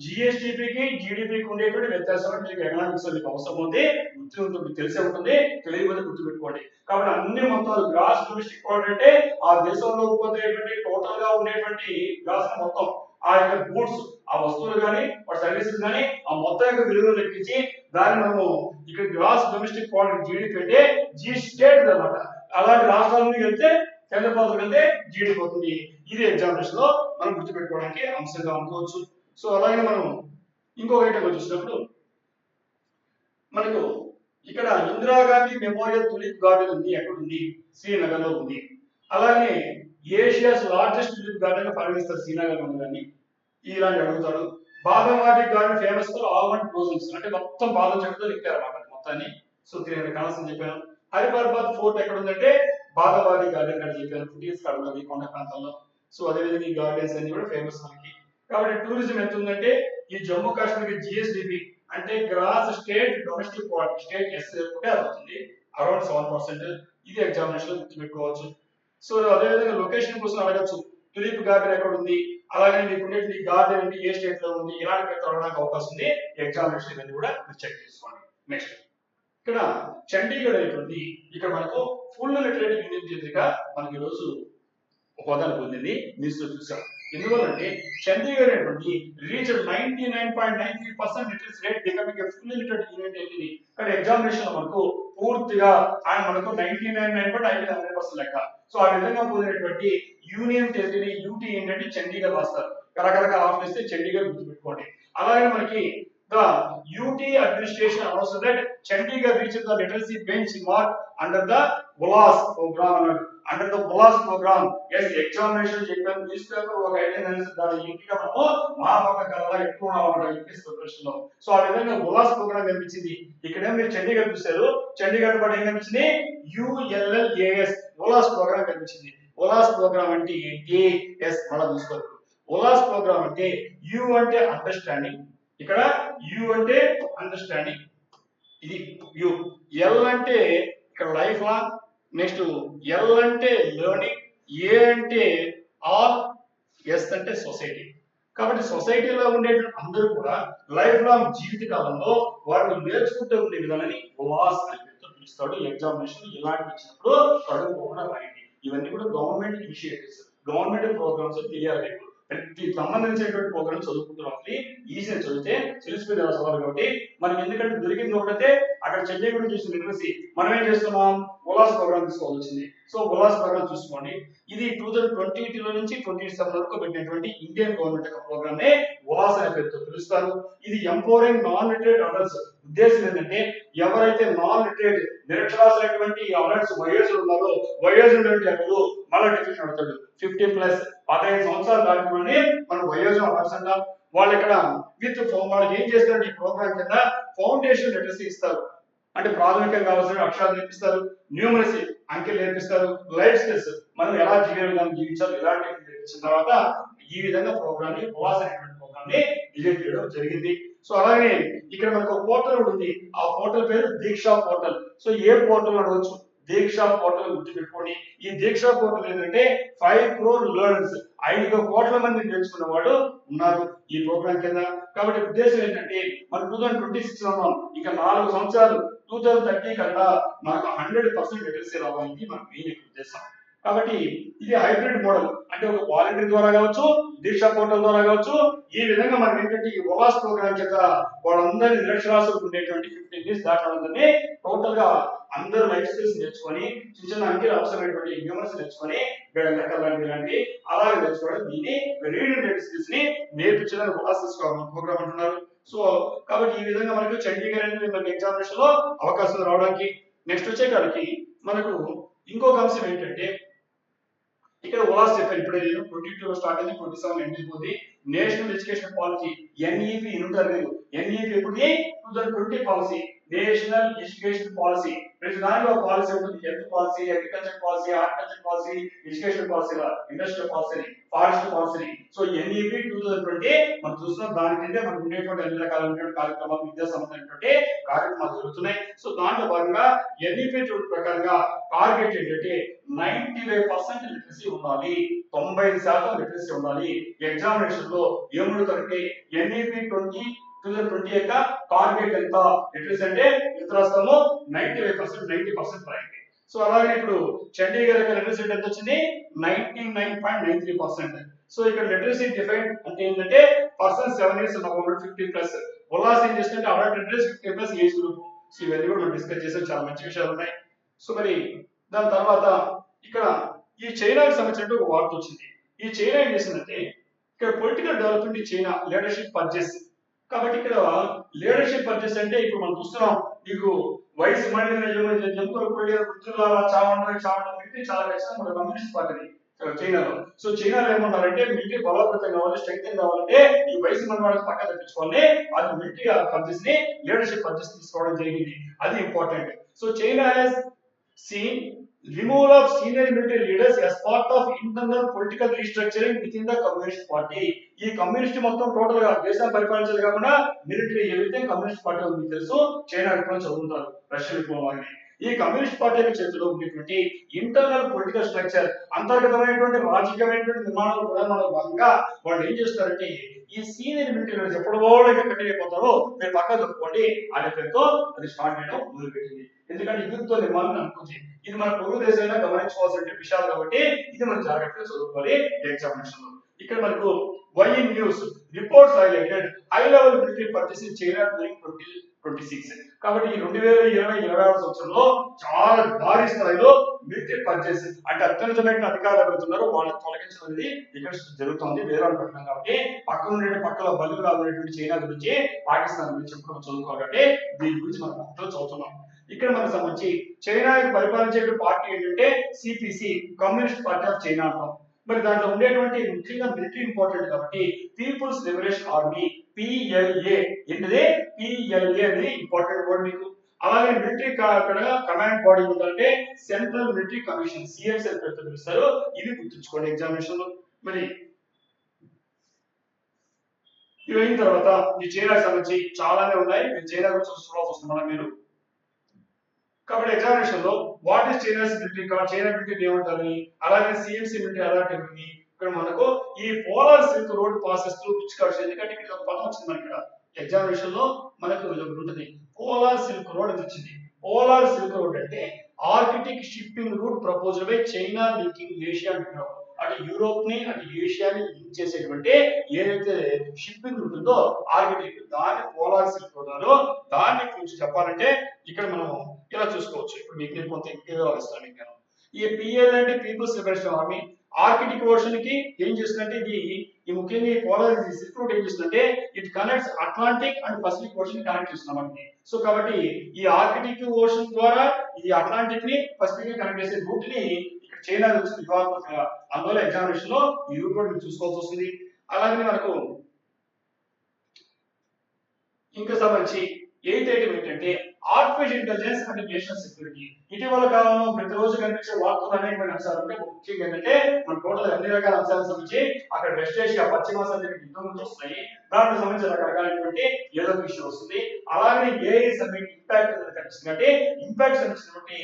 జిఎస్డిపికి జీడిపికి ఉండేటువంటి వ్యత్యాసం మీకు ఎకనామిక్స్ మీకు అవసరం ఉంది, మీకు తెలిసే ఉంటుంది, తెలియకపోతే గుర్తుపెట్టుకోండి. కాబట్టి అన్ని మొత్తాలు గ్రాస్ డొమెస్టిక్ ప్రోడక్ట్ అంటే ఆ దేశంలో ఉత్పత్తి టోటల్ గా ఉండేటువంటి గ్రాస్ మొత్తం, ఆ యొక్క గూడ్స్, ఆ వస్తువులు కానీ వాటి సర్వీసెస్ కానీ ఆ మొత్తం యొక్క విలువలు లెక్కించి దాన్ని మనము ఇక్కడ గ్రాస్ డొమెస్టిక్ ప్రోడక్ట్ జీడిపి అంటే జీ స్టేట్ అన్నమాట. అలాంటి రాష్ట్రాల నుంచి వెళ్తే కేంద్ర ప్రభుత్వం వెళ్తే జీడిపి అవుతుంది. ఇది ఎగ్జామినేషన్ లో మనం గుర్తుపెట్టుకోవడానికి అంశంగా అనుకోవచ్చు. సో అలాగే మనం ఇంకొక ఐటమ్ చూసినప్పుడు మనకు ఇక్కడ ఇందిరాగాంధీ మెమోరియల్ తులిప్ గార్డెన్ ఉంది, ఎక్కడ ఉంది? శ్రీనగర్ లో ఉంది. అలాగే ఏషియాస్ లార్జెస్ట్ తులిప్ గార్డెన్ పరిగణిస్తారు శ్రీనగర్ ఉందని ఇలాంటి అడుగుతాడు. Badamwari garden famous for almond blossoms, అంటే మొత్తం బాదం చెట్టుతో నింపారు అన్నమాట మొత్తాన్ని. సో 300 కనాల్స్ అని చెప్పాను. హరిపర్బాద్ ఫోర్ట్ ఎక్కడ ఉందంటే బాదంవారి గార్డెన్ అని చెప్పాను, ఫుటీస్ కాడ ఉన్నది కొండ ప్రాంతంలో. సో అదేవిధంగా ఈ గార్డెన్స్ అన్ని కూడా ఫేమస్ మనకి. కాబట్టి టూరిజం ఎంత ఉందంటే ఈ జమ్మూ కాశ్మీర్ జిఎస్డిపి అంటే gross state domestic product, state S కూడా అవుతుంది, అరౌండ్ 7%. ఇది ఎగ్జామినేషన్ లో గుర్తుపెట్టుకోవచ్చు. సో అదేవిధంగా లొకేషన్ కోసం అడగచ్చు, తులిప్ గార్డెన్ ఎక్కడ ఉంది, అలాగే మీకు ఉండేది గార్డెన్ అంటే ఏ స్టేట్ లో ఉంది, ఇలాంటి పేరు అడగడానికి అవకాశం ఉంది. ఎగ్జామినేషన్ ఇవన్నీ కూడా మీరు చెక్ చేసుకోండి. నెక్స్ట్ ఇక్కడ చండీగఢ్ అనేటువంటి ఇక్కడ మనకు ఫుల్ లిటరేట్ యూనివర్సిటీగా మనకి ఈరోజు హోదాను పొందింది, న్యూస్ లో చూసాం. ఎందువల్లంటే చండీగఢ్ అనేటువంటి reach 99.93% literacy rate, becoming a full literate university. ఇక్కడ ఎగ్జామినేషన్ మనకు పూర్తిగా ఆయన మనకు 99.9% లెక్క. సో ఆ విధంగా పొందినటువంటి యూనియన్ టెరిటరీ యూటీ ఏంటంటే చండీగఢ్ రాస్తారు. రకరకాల ఆప్షన్ ఇస్తే చండీగఢ్ గుర్తుపెట్టుకోండి. అలాగే మనకి the UT administration announced that Chandigarh reached the literacy benchmark under the BOLAS program. Under the BOLAS program, yes, examination చెప్పాను, న్యూస్ పేపర్ ఒక ఐడియా దాని యూటీగా మనము మహాపక్క కళ ఎక్కువ అన్నమాట యూపీఎస్ ప్రిపరేషన్ లో. సో ఆ విధంగా BOLAS ప్రోగ్రామ్ కనిపించింది. ఇక్కడ మీరు చండీగఢ్ చూశారు, చండీగఢ్ పాటు ఏం కనిపించింది? ULLAS BOLAS ప్రోగ్రామ్ కనిపించింది. BOLAS ప్రోగ్రామ్ అంటే ఏంటి? ఎస్ మళ్ళీ చూసుకోవాలి. BOLAS ప్రోగ్రామ్ అంటే యు అంటే అండర్స్టాండింగ్, ఇక్కడ యు అంటే అండర్స్టాండింగ్, ఇది యు. ఎల్ అంటే ఇక్కడ లైఫ్ లాంగ్ నెక్స్ట్ ఎల్ అంటే లెర్నింగ్, ఏ అంటే ఆల్, ఎస్ అంటే సొసైటీ. కాబట్టి సొసైటీలో ఉండే అందరూ కూడా లైఫ్ లాంగ్ జీవిత కాలంలో వాళ్ళు నేర్చుకుంటూ ఉండే విధానాన్ని ఉల్లాస్ అని పిలుస్తాడు. ఎగ్జామినేషన్ ఇలాంటి ఇచ్చినప్పుడు చదువుకోకుండా రాయండి. ఇవన్నీ కూడా గవర్నమెంట్ ఇనిషియేటివ్స్, గవర్నమెంట్ ప్రోగ్రామ్స్ తెలియాలి. ప్రతి సంబంధించినటువంటి ప్రోగ్రామ్ చదువుకుంటున్నాం. ఈజీగా చదివితే తెలిసిపోయి చదవాలి. కాబట్టి మనకి ఎందుకంటే దొరికింది ఒకటైతే అక్కడ చెన్నై కూడా చూసి లిటరసీ మనం ఏం చేస్తున్నాం, ఉల్లాస్ ప్రోగ్రామ్ తీసుకోవాల్సింది. సో ఉల్లాస్ ప్రోగ్రామ్ చూసుకోండి. ఇది 2022 నుంచి 27 వరకు పెట్టినటువంటి ఇండియన్ గవర్నమెంట్ యొక్క ప్రోగ్రామ్ నే ఉల్లాస్ అనే పేరుతో పిలుస్తారు. ఇది ఎంపవరింగ్ నాన్ లిటరేట్ అడల్ట్స్. ఉద్దేశం ఏంటంటే ఎవరైతే నాన్ లిటరేట్ నిరక్షరాస్యులైనటువంటి అడల్ట్స్ వయోజనులు ఉన్నారో, వయోజనులు ఎవరు మళ్ళీ డెఫినేషన్ అడుగుతాడు. 15+ 15 సంవత్సరాలు దాటినని మనం వయోజన అడల్ట్స్ అంటాం. వాళ్ళు ఇక్కడ విత్ వాళ్ళకి ఏం చేస్తారు, ఈ ప్రోగ్రామ్ కింద ఫౌండేషన్ లిటరసీ ఇస్తారు. అంటే ప్రాథమికంగా కావాల్సిన అక్షరాలు నేర్పిస్తారు, న్యూమరసీ అంకెలు నేర్పిస్తారు, లైఫ్ స్కిల్స్ మనం ఎలా జీవించాలి ఇలాంటివి నేర్పించిన తర్వాత ఈ విధంగా ప్రోగ్రామ్ ని ఉల్లాస్ అనేటువంటి ప్రోగ్రామ్ ని డిజైన్ చేయడం జరిగింది. సో అలాగే ఇక్కడ మనకు పోర్టల్ ఉంది. ఆ పోర్టల్ పేరు దీక్షా పోర్టల్. సో ఏ పోర్టల్ అడగవచ్చు, దీక్షా పోర్టల్ గుర్తుపెట్టుకోండి. ఈ దీక్షా పోర్టల్ ఏంటంటే 5 crore లెర్నర్స్, 5 కోట్ల మంది నేర్చుకున్న వాళ్ళు ఉన్నారు ఈ ప్రోగ్రామ్ కింద. కాబట్టి ఉద్దేశం ఏంటంటే మనం 2026 ఉన్నాం, ఇంకా 4 సంవత్సరాలు 2030 కల్లా మనకు 100% లిటరసీ రావాలని మన మెయిన్ ఉద్దేశం. కాబట్టి ఇది హైబ్రిడ్ మోడల్, అంటే ఒక వాలంటీర్ ద్వారా కావచ్చు, దీక్షా పోర్టల్ ద్వారా కావచ్చు. ఈ విధంగా మనం ఏంటంటే ఈ ఉల్లాస్ ప్రోగ్రామ్ కింద వాళ్ళందరి నిరక్షరాస్యులకు ఉండేటువంటి 15 years దాటాలని టోటల్ గా అందరూ లైఫ్ స్కిల్స్ నేర్చుకొని చిన్న చిన్న అంకెలు అవసరమైనటువంటి న్యూమర్స్ నేర్చుకొని ఇలాంటి అలాగే నేర్చుకోవడం దీన్ని రీడింగ్ లైఫ్ స్కిల్స్ ని నేర్పించడానికి ఉల్లాస్ ప్రోగ్రామ్ అంటున్నారు. సో కాబట్టి ఈ విధంగా మనకు చండీగఢ్ అనేది మనకి ఎగ్జామినేషన్ లో అవకాశం రావడానికి. నెక్స్ట్ వచ్చే కాడికి మనకు ఇంకొక అంశం ఏంటంటే ఇక్కడ ఉల్లాస్ చెప్పారు. ఇప్పుడు 22 లో స్టార్ట్ అయింది, 27 ఎండ్ అయిపోతుంది. నేషనల్ ఎడ్యుకేషన్ పాలసీ ఎన్ఈపి ఉంటారు మీరు. ఎన్ఈపి ఎప్పుడు 2020 పాలసీ, నేషనల్ ఎడ్యుకేషన్ పాలసీ. ప్రతి దానిలో ఒక పాలసీ ఉంటుంది. Health policy, agriculture policy, horticulture policy, education policy, industrial policy, forest policy. So NEP 2020 మనం చూస్తున్నాం. దాని కింద మనకు ఉండేటువంటి అన్ని రకాలైనటువంటి కార్యక్రమాలు, విద్యా సంబంధమైనటువంటి కార్యక్రమాలు జరుగుతున్నాయి. సో దాంట్లో భాగంగా ఎన్ఈపి ప్రకారంగా టార్గెట్ ఏంటంటే 95% లిటరసీ ఉండాలి, 95% లిటరసీ ఉండాలి. ఎగ్జామినేషన్ లో ఏముంటుందంటే ఎన్ఈపి 2020 యొక్క టార్గెట్ ఎంత లిటరసీ అంటే ఎంత రాస్తామో 90% రాయండి. సో అలాగే ఇప్పుడు చండీగఢ్ యొక్క లిటరసీ ఎంత వచ్చింది, 99.93%. సో ఇక్కడ లిటరసీ డిఫైన్ అంటే ఏంటంటే పర్సన్ 7 years ఉన్న 15+. ఉల్లాస్ ఏం చేస్తుంటే adult literacy 15+ age group. So ఇవన్నీ కూడా మనం డిస్కస్ చేసే చాలా మంచి విషయాలు ఉన్నాయి. సో మరి దాని తర్వాత ఇక్కడ ఈ చైనాకి సంబంధించిన ఒక వార్త వచ్చింది. ఈ చైనా ఏం చేసిందంటే ఇక్కడ పొలిటికల్ డెవలప్మెంట్ ఈ చైనా లీడర్షిప్ పర్చేస్. కాబట్టి ఇక్కడ లీడర్షిప్ పర్చేస్ అంటే ఇప్పుడు మనం చూస్తున్నాం, మీకు వయసు మళ్ళీ వృద్ధుల చావండి మిలిటరీ చాలా ఖచ్చితంగా మన కమ్యూనిస్ట్ పార్టీ చైనాలో. సో చైనాలో ఏమన్నారంటే మిలిటరీ బలోపేతం కావాలి, స్ట్రెంగ్ కావాలంటే ఈ వయసు మన వాళ్ళకి పక్క తెప్పించుకోవాలి. అది మిలిటరీ పర్చేస్ ని లీడర్షిప్ పర్చేస్ తీసుకోవడం జరిగింది. అది important. So China has seen removal of senior military leaders as part of internal political restructuring within the Communist Party. ఈ కమ్యూనిస్ట్ మొత్తం టోటల్ గా దేశం పరిపాలించేది కాకుండా మిలిటరీ ఏవైతే కమ్యూనిస్ట్ పార్టీ ఉంది తెలుసు, చైనా విప్లవం చదువుతారు, రష్యా విప్లవం. ఈ కమ్యూనిస్ట్ పార్టీ చేతిలో ఉండేటువంటి ఇంటర్నల్ పొలిటికల్ స్ట్రక్చర్, అంతర్గతమైనటువంటి రాజకీయమైనటువంటి నిర్మాణాల ప్రధానంలో భాగంగా వాళ్ళు ఏం చేస్తారంటే ఈ సీనియర్ మిలిటరీ ఎప్పుడు కట్టి అయిపోతారో మీరు పక్కన చెప్పుకోండి అనే పేరుతో అది స్టార్ట్ చేయడం మొదలుపెట్టింది. ఎందుకంటే యుద్ధంతో నిర్మాణం అనుకుంది. ఇది మన పొరుగు దేశంలో గమనించుకోవాల్సిన విషయాలు కాబట్టి ఇది మనం జాగ్రత్తగా చదువుకోవాలి ఎగ్జామినేషన్ లో. ఇక్కడ మనకు YN news reports highlighted high level military purchase in China during 2026. కాబట్టి ఈ 2020-2026 సంవత్సరంలో చాలా భారీ స్థాయిలో మిలిటరీ పర్చేస్ అంటే అత్యున్నతమైన అధికారులు ఎవరుతున్నారో వాళ్ళని తొలగించడం అనేది ఇక్కడ జరుగుతుంది. వేరే పెట్టడం కాబట్టి పక్కల బలుగా ఉన్నటువంటి చైనా గురించి, పాకిస్తాన్ గురించి ఎప్పుడు చదువుకోవాలి. కాబట్టి దీని గురించి మనం మొత్తం చదువుతున్నాం. ఇక్కడ మనకు సంబంధించి చైనాకి పరిపాలించే పార్టీ ఏంటంటే CPC, communist party of China అంటాం. మరి దాంట్లో ఉండేటువంటి ముఖ్యంగా మిలిటరీ ఇంపార్టెంట్ కాబట్టి పీపుల్స్ లిబరేషన్ ఆర్మీ పిఎల్ఏ ఏంటిది, పిఎల్ఏ అనేది ఇంపార్టెంట్ వర్డ్ మీకు. అలాగే మిలిటరీ కమాండ్ బాడీ ఉందంటే సెంట్రల్ మిలిటరీ కమిషన్ సిఎంసి పేరుతో పిలుస్తారు. ఇది గుర్తుంచుకోండి ఎగ్జామినేషన్ లో. మరి ఇవి అయిన తర్వాత ఈ చైనాకి సంబంధించి చాలానే ఉన్నాయి. చైనా గురించి చూస్తున్నాం మీరు. కాబట్టి ఎగ్జామినేషన్ లో what is China's military card, China military ఏమంటారు, అలాగే సిఎంసి మిలిటరీ అలాంటి ఏమిటి. ఇక్కడ మనకు ఈ polar silk road passes through which country, ఎందుకంటే ఇక్కడ ఒక పదం వచ్చింది మనకి ఇక్కడ ఎగ్జామినేషన్ లో మనకు ఇది ఒకటి ఉంటుంది, పోలార్ సిల్క్ రోడ్ అని వచ్చింది. పోలార్ సిల్క్ రోడ్ అంటే Arctic shipping route proposed by China linking Asia అంటున్నాం. అటు యూరోప్ ని అటు ఏషియాని లింక్ చేసేటువంటి ఏదైతే షిప్పింగ్ రూట్ ఉందో ఆర్కిటిక్, దాన్ని పోలార్ సిల్క్ రోడ్ అన్నారో. దాన్ని గురించి చెప్పాలంటే ఇక్కడ మనం ఇలా చూసుకోవచ్చు. ఇప్పుడు మీకు నేను కొంత వివరాలు ఇస్తాను మీకు. ఈ పిఎల్ అంటే People's Liberation Army Arctic Ocean కి ఏం చేస్తుందంటే ఇది ఈ ముఖ్యంగా ఈ పోలార్ సిల్క్ రూట్ ఏం చేస్తుందంటే it connects Atlantic and Pacific ocean connect చేస్తున్నాం మనకి. సో కాబట్టి ఈ ఆర్కిటిక్ ఓషన్ ద్వారా ఈ అట్లాంటిక్ ని పసిఫిక్ ని కనెక్ట్ చేసే రూట్ ని ఇక్కడ చైనా వచ్చింది వివాదాత్మకంగా. అందువల్ల ఎగ్జామినేషన్ లో ఈ రూట్ కూడా మీరు చూసుకోవాల్సి వస్తుంది. అలాగే మనకు ఇంకా సంబంధించి 8th ఐటమ్ ఏంటంటే artificial intelligence and national security. ఇటీవల కాలంలో ప్రతిరోజు కనిపించే వార్తలు అనేకమైన అంశాలు ఉంటే ముఖ్యంగా ఏంటంటే మన టోటల్ అన్ని రకాల అంశాలకు సంబంధించి అక్కడ వెస్ట్ ఏషియా పశ్చిమాసియా యుద్ధం నుంచి వస్తాయి. దానికి సంబంధించిన రకరకాలైనటువంటి ఏదో ఒక ఇష్యూ వస్తుంది. అలాగే ఏఐ సబ్మిట్ ఇంపాక్ట్ కనిపిస్తుంది. ఇంపాక్ట్ సంబంధించినటువంటి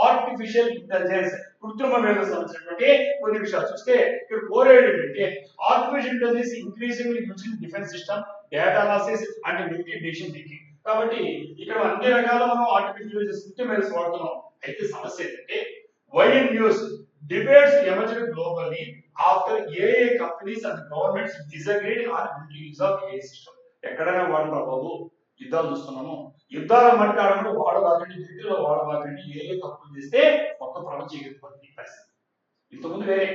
ఆర్టిఫిషియల్ ఇంటెలిజెన్స్ కృత్రిమ మేధ సంబంధించినటువంటి కొన్ని విషయాలు చూస్తే ఇక్కడ కోరేది ఏంటంటే artificial intelligence increasingly using defence system, data analysis and military decision making. కాబట్టి ఇక్కడ అన్ని రకాల మనం ఆర్టిఫిషియల్ ఇంటెలిజెన్స్ సిస్టమ్స్ వాడుతున్నాం. అయితే సమస్య ఏంటంటే YN news debates emerged globally after AI companies and governments disagreed on military use of AI system. ఎక్కడైనా వాడరా బాబు, యుద్ధాలు చూస్తున్నాము, యుద్ధాల మట్టాడంలో వాడబాకండి, ఢిల్లీలో వాడబాకండి, ఏఐ తప్పులు చేస్తే మొత్తం ప్రపంచం ఎగిరిపోతుంది పరిస్థితి. ఇంతకుముందు వేరే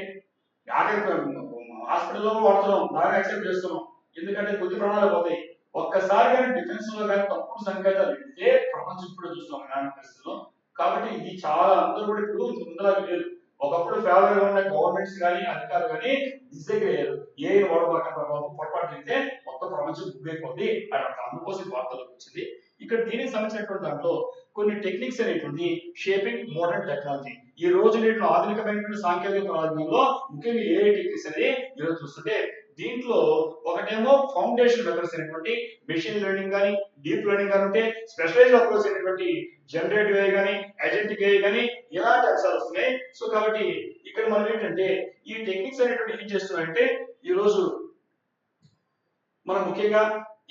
హాస్పిటల్లో వాడుతున్నాం, బాగా యాక్సెప్ట్ చేస్తున్నాం, ఎందుకంటే కొద్ది ప్రాణాలు పోతాయి. ఒక్కసారి కానీ డిఫెన్స్ లో కానీ తప్పుడు సంకేతాలు ఇస్తే ప్రపంచం ఇప్పుడు చూస్తున్నాం ఇలాంటి పరిస్థితుల్లో. కాబట్టి ఇది చాలా అందరూ కూడా ఇప్పుడు ముందులాగా లేదు. ఒకప్పుడు ఫేవర్ గా ఉన్న గవర్నమెంట్స్ కానీ అధికారులు కానీ డిసగ్రీ అయ్యారు. ఏ వాడబాక పొరపాటు అయితే మొత్తం ప్రపంచం గురైపోద్ది అని. అందుకోసం వార్తలకు వచ్చింది. ఇక్కడ దీనికి సంబంధించినటువంటి దాంట్లో కొన్ని టెక్నిక్స్ అనేటువంటి షేపింగ్ మోడర్న్ టెక్నాలజీ. ఈ రోజు నేటి ఆధునికమైనటువంటి సాంకేతిక రంగంలో ముఖ్యంగా ఏ టెక్నిక్స్ అనేది ఈరోజు చూస్తుంటే దీంట్లో ఒకటేమో ఫౌండేషన్ మెథడ్స్ అయినటువంటి మెషిన్ లెర్నింగ్ కానీ డీప్ లెర్నింగ్ కానీ ఉంటే, స్పెషలైజ్డ్ అప్రోచ్ అయినటువంటి జనరేటివ్ ఏఐ కానీ అజెంటిక్ ఏఐ కానీ ఇలాంటి అంశాలు వస్తున్నాయి. సో కాబట్టి ఇక్కడ మనం ఏంటంటే ఈ టెక్నిక్స్ అనేటువంటి ఏం చేస్తున్నాయంటే ఈ రోజు మనం ముఖ్యంగా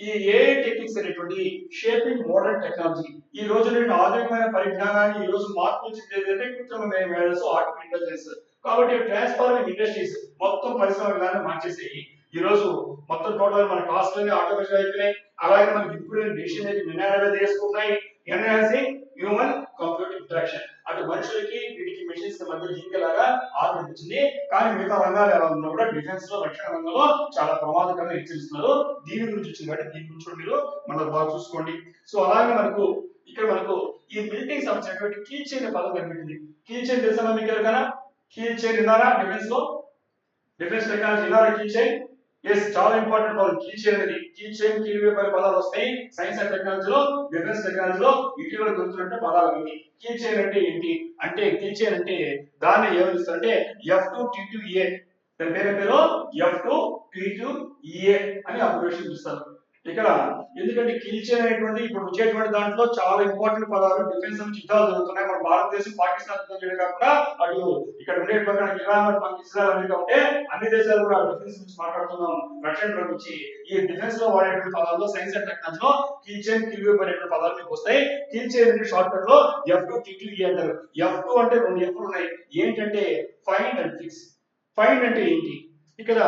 ఈ ఏఐ టెక్నిక్స్ అనేటువంటి షేపింగ్ మోడర్న్ టెక్నాలజీ. ఈ రోజు నేను ఆధునికమైన పరిజ్ఞానాన్ని ఈ రోజు మార్పులు చెందేదంటే కృత్రిమ మేధస్సు, ఆర్టిఫిషియల్ ఇంటెలిజెన్స్. కాబట్టి ట్రాన్స్ఫార్మింగ్ ఇండస్ట్రీస్ మొత్తం పరిశ్రమ విధానం మార్చేసి ఈ రోజు మొత్తం టోటల్ మన టాస్క్ అన్ని ఆటోమేషన్ అయిపోయినాయి. అలాగే మనకి ఇప్పుడు డెసిషన్ మేకింగ్ నిర్ణయాలు చేసుకున్నాయి. ఎన్హాన్సింగ్ హ్యూమన్ కంప్యూటర్ ఇంటరాక్షన్, అటు మనుషులకి వీటికి మెషిన్స్ మధ్య లింక్ లాగా ఆలోచించింది. కానీ మిగతా రంగాలు ఎలా ఉన్నా కూడా డిఫెన్స్ లో రక్షణ రంగంలో చాలా ప్రమాదకరంగా హెచ్చరిస్తున్నారు. దీని గురించి వచ్చింది కాబట్టి దీని గురించి మీరు మనం బాగా చూసుకోండి. సో అలాగే మనకు ఇక్కడ మనకు ఈ మిలిటరీకి సంబంధించినటువంటి కీ చైన్ పదం కనిపించింది. కీ చైన్ తెలుసా మీకు ఎవరికైనా? కీ చైన్ విన్నారా? డిఫెన్స్ లో డిఫెన్స్ టెక్నాలజీ విన్నారా? కీ చైన్ ఎస్, చాలా ఇంపార్టెంట్ పదం కీ చైన్ అనేది. కీ చైన్ కీ పై పదాలు వస్తాయి సైన్స్ అండ్ టెక్నాలజీలో, డిఫెన్స్ టెక్నాలజీలో ఇటీవల దొరుకుతున్నట్టు పదాలు అవి. కీ చైన్ అంటే ఏంటి అంటే కీ చైన్ అంటే దాన్ని ఏమనిస్తారంటే F2T2EA, పేరు F2T2EA అని అబ్రివేషన్ ఇస్తారు ఇక్కడ. ఎందుకంటే కీ చైన్ అనేటువంటి ఇప్పుడు వచ్చేటువంటి దాంట్లో చాలా ఇంపార్టెంట్ పదాలు. డిఫెన్స్ నుంచి యుద్ధాలు జరుగుతున్నాయి. మన భారతదేశం పాకిస్తాన్ యుద్ధం చేయడం కాకుండా అటు ఇక్కడ ఉండే పక్కన ఇరాన్, ఇజ్రాయల్, అమెరికా ఉంటే అన్ని దేశాలు కూడా డిఫెన్స్ గురించి మాట్లాడుతున్నాం, రక్షణ గురించి. ఈ డిఫెన్స్ లో వాడేటువంటి పదాల్లో సైన్స్ అండ్ టెక్నాలజీలో కీ చైన్ కీ అనేటువంటి పదాలు మీకు వస్తాయి. కీ చైన్ అంటే షార్ట్ కట్ లో F2T2E అంటారు. F2 అంటే 2 F'లు ఉన్నాయి. ఏంటంటే ఫైండ్ అండ్ ఫిక్స్. ఫైండ్ అంటే ఏంటి? ఇక్కడ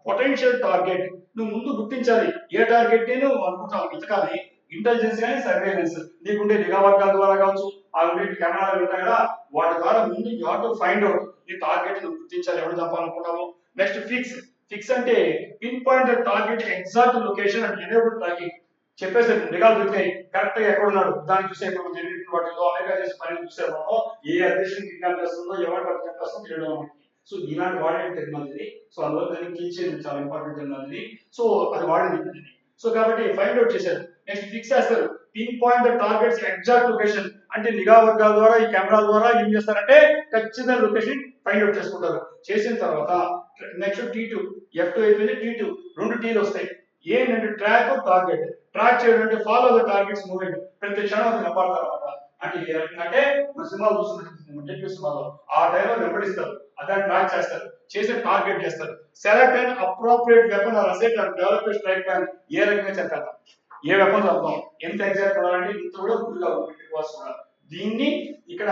పొటెన్షియల్ టార్గెట్ నువ్వు ముందు గుర్తించాలి. ఏ టార్గెట్ నేను అనుకుంటావు వెతకాలి. ఇంటెలిజెన్స్ కానీ సర్వేలెన్స్ నీకుండే నిఘా వర్గాల ద్వారా కావచ్చు, ఆ ఉండే కెమెరాలు ఉంటాయి కదా, వాటి ద్వారా ముందు you have to find out నీ టార్గెట్ నువ్వు గుర్తించాలి, ఎవరు చంపాలనుకుంటావు. Next fix. ఫిక్స్ అంటే pinpoint target exact location and enable tracking. చెప్పేసారు నిఘాలు దొరికాయి, కరెక్ట్ గా ఎక్కడ ఉన్నాడు దాన్ని చూసే ఇప్పుడు జరిగిన వాటిలో అమెరికా చేసే పని చూసాము, ఏ అధ్యక్షుని కిడ్నాప్ చేస్తుందో ఎవరు చంపేస్తుందో తెలియడం మనకి. సో ఇలాంటి వాడే టెక్నాలజీ. సో అందువల్ల దాన్ని కీ చైన్ చాలా ఇంపార్టెంట్ టెక్నాలజీ. సో అది వాడేది. సో కాబట్టి ఫైండ్ అవుట్ చేశారు. నెక్స్ట్ ఫిక్స్ చేస్తారు. Pin point the targets exact location అంటే నిఘా వర్గాల ద్వారా ఈ కెమెరాల ద్వారా ఏం చేస్తారంటే ఖచ్చితంగా లొకేషన్ ఫైండ్ అవుట్ చేసుకుంటారు. చేసిన తర్వాత నెక్స్ట్ T2, F2 అయిపోయింది, T2 2 T'లు వస్తాయి. ఏంటంటే ట్రాక్ టార్గెట్. ట్రాక్ చేయడం అంటే ఫాలో ద టార్గెట్స్ మూవ్మెంట్. ప్రతి క్షణం అది కాపాడతారు అనమాట. అంటే ఏ రకంగా అంటే మన సినిమాలు చూస్తున్నట్టు సినిమాలో ఆ టైంలో వెంబడిస్తారు, అదాన్ని ట్రాక్ చేస్తారు, చేసి టార్గెట్ చేస్తారు. Select and appropriate weapon or asset or develop strike plan ఏ రకంగా చెప్పారు, ఏ వెపన్ చదువుతాం, ఎంత ఎగ్జాక్ట్ కావాలంటే ఇంత కూడా గురిగా కూడా దీన్ని ఇక్కడ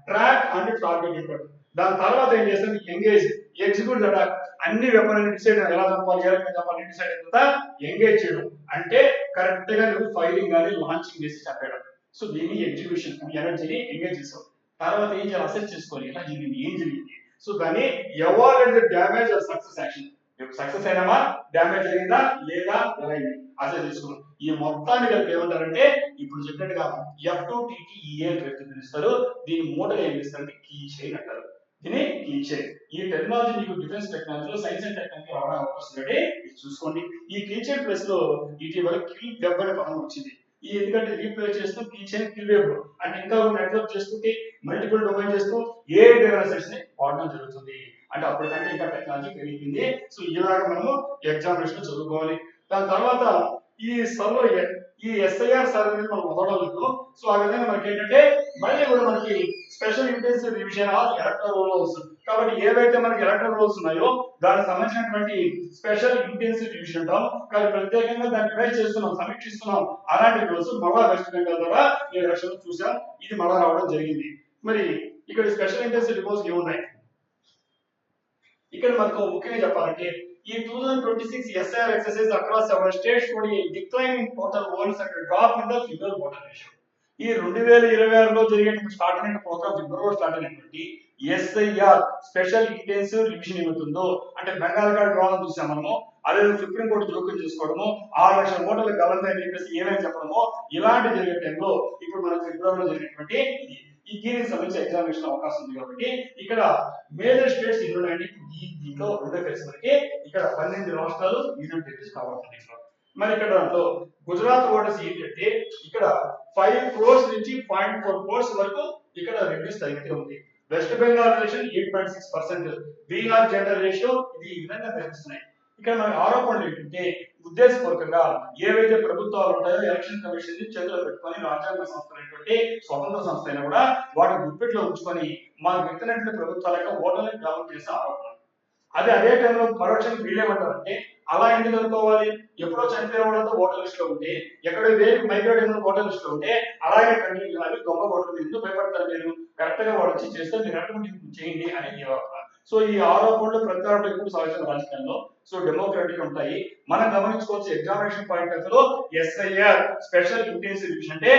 ట్రాక్ అండ్ టార్గెట్ చెప్పాడు. దాని తర్వాత ఏం చేస్తాం, ఎంగేజ్, ఎగ్జిక్యూట్ అటాక్, అన్ని వెపన్ డిసైడ్ ఎలా చంపాలి, ఏ రకంగా చంపాలి డిసైడ్ అయిన ఎంగేజ్ చేయడం అంటే కరెక్ట్ గా నువ్వు ఫైరింగ్ కానీ లాంచింగ్ చేసి చెప్పడం. సో దీన్ని ఎగ్జిక్యూషన్, ఎనర్జీని ఎంగేజ్ చేసావు. తర్వాత ఏం చేయాలి, అసెస్ చేసుకోవాలి ఎలా జరిగింది, ఏం జరిగింది. సో దాన్ని evolve the damage or success action, success అయినామా, డ్యామేజ్ జరిగిందా లేదా ఎలా అయింది అసెస్ చేసుకోవాలి. ఈ మొత్తాన్ని కలిపి ఏమంటారంటే ఇప్పుడు చెప్పినట్టుగా F2TTEA అని పిలుస్తారు. దీని మోడల్ ఏం చేస్తారంటే కీ చైన్ అంటారు. దీని కీ చైన్. ఈ టెక్నాలజీ మీకు డిఫెన్స్ టెక్నాలజీలో, సైన్స్ అండ్ టెక్నాలజీ రావడానికి అవకాశం ఉంటే ఇది చూసుకోండి. ఈ కీ చైన్ ప్లేస్ లో ఇటీవల కిల్ వెబ్ అనే పదం వచ్చింది. ఈ ఎందుకంటే రీప్లేస్ చేస్తూ కీ చైన్ కిల్ వెబ్ అంటే ఇంకా నెట్వర్క్ చేసుకుంటే మల్టిపుల్ డొమైన్ చేస్తూ ఏ డెవలప్మెంట్స్ ని వాడడం జరుగుతుంది. అంటే అప్పటికంటే ఇంకా టెక్నాలజీ పెరిగింది. సో ఇలాగ మనము ఎగ్జామినేషన్ చదువుకోవాలి. దాని తర్వాత ఈ సర్వర్, ఈ SIR సర్వర్ మనం వదలలేదు. సో ఆ విధంగా మనకి ఏంటంటే మళ్ళీ కూడా మనకి special intensive revision of electoral roles. కాబట్టి ఏవైతే మనకి ఎలక్ట్రల్ రోల్స్ ఉన్నాయో దానికి సంబంధించినటువంటి స్పెషల్ ఇంటెన్సివ్ రివిజన్ అంటాం. కాబట్టి ప్రత్యేకంగా దాన్ని రివైజ్ చేస్తున్నాం, సమీక్షిస్తున్నాం. అలాంటి రోల్స్ మళ్ళా వెస్ట్ బెంగాల్ ద్వారా ఈ ఎలక్షన్ చూసాం, ఇది మళ్ళా రావడం జరిగింది. మరి ఇక్కడ స్పెషల్ ఇంటెన్సివ్ రిపోర్ట్స్ ఏమున్నాయి, ఇక్కడ మనకు ముఖ్యంగా చెప్పాలంటే ఈ 2026 SIR exercise across our states showed a decline in total votes and a drop in the female voter ratio. ఈ 2026లో జరిగినటువంటి స్టార్ట్ అయిన ప్రోగ్రామ్ ఫిబ్రవరి స్టార్ట్ అయినటువంటి SIR స్పెషల్ ఇంటెన్సివ్ రివిజన్ ఏమవుతుందో అంటే బెంగాల్ గార్డ్ డ్రా చూసాం మనము, అదే సుప్రీం కోర్టు జోక్యం చేసుకోవడము, 6 లక్షల ఓట్లకు గలంతా అని చెప్పేసి ఏమేమి చెప్పడమో ఇలాంటి జరిగే టైంలో ఇప్పుడు మనకు ఫిబ్రవరిలో జరిగినటువంటి ఈ దీనికి సంబంధించి ఎగ్జామినేషన్ అవకాశం ఉంది. కాబట్టి ఇక్కడ మేజర్ స్టేట్స్ ఇన్ని ఉన్నాయండి. దీంట్లో రెండో ఫేజ్ మనకి ఇక్కడ 12 రాష్ట్రాలు యూనియన్ టెరిటరీస్ కావాల్సింది. మరి ఇక్కడ దాంట్లో గుజరాత్ ఓటర్స్ ఏంటంటే ఇక్కడ 5 crores నుంచి 0.4 crores వరకు ఇక్కడ రెడ్యూస్ తగ్గితే ఉంది. West Bengal ration 8.6%, Bihar gender ratio ఇది ఈ విధంగా కనిపిస్తున్నాయి. ఇక్కడ మనకి ఆరోపణలు ఏంటంటే ఉద్దేశపూర్వకంగా ఏవైతే ప్రభుత్వాలు ఉంటాయో ఎలక్షన్ కమిషన్ ని చేతిలో పెట్టుకొని రాజ్యాంగ సంస్థలైనటువంటి స్వతంత్ర సంస్థ అయినా కూడా వాటిని గుప్పిట్లో ఉంచుకొని మా వ్యక్తులైన ప్రభుత్వాలకు ఓటర్లను డెవలప్ చేసే ఆరోపణ. అదే టైంలో పరోక్షంగా వీళ్ళేమంటారంటే అలా ఎందుకు అనుకోవాలి, ఎప్పుడో చనిపోయిన వాళ్ళతో ఓటర్ లిస్ట్ లో ఉంటే, ఎక్కడో వేరే మైగ్రేట్ అయిన ఓటర్ లిస్ట్ లో ఉంటే అలాగే కంటిన్యూ చేయాలి, దొంగ ఓటర్ ఎందుకు భయపడతారు మీరు, కరెక్ట్ గా వాడు వచ్చి చేస్తే మీరు అటువంటి చేయండి అని ఆరోపణ. సో ఈ ఆరోపణలు ప్రత్యారోపణ ఎప్పుడు సహజంగా రాజకీయాల్లో సో డెమోక్రటిక్ ఉంటాయి. మనం గమనించుకోవచ్చు ఎగ్జామినేషన్ పాయింట్ ఆఫ్ లో SIR స్పెషల్ ఇంటెన్సివ్ రివిజన్ అంటే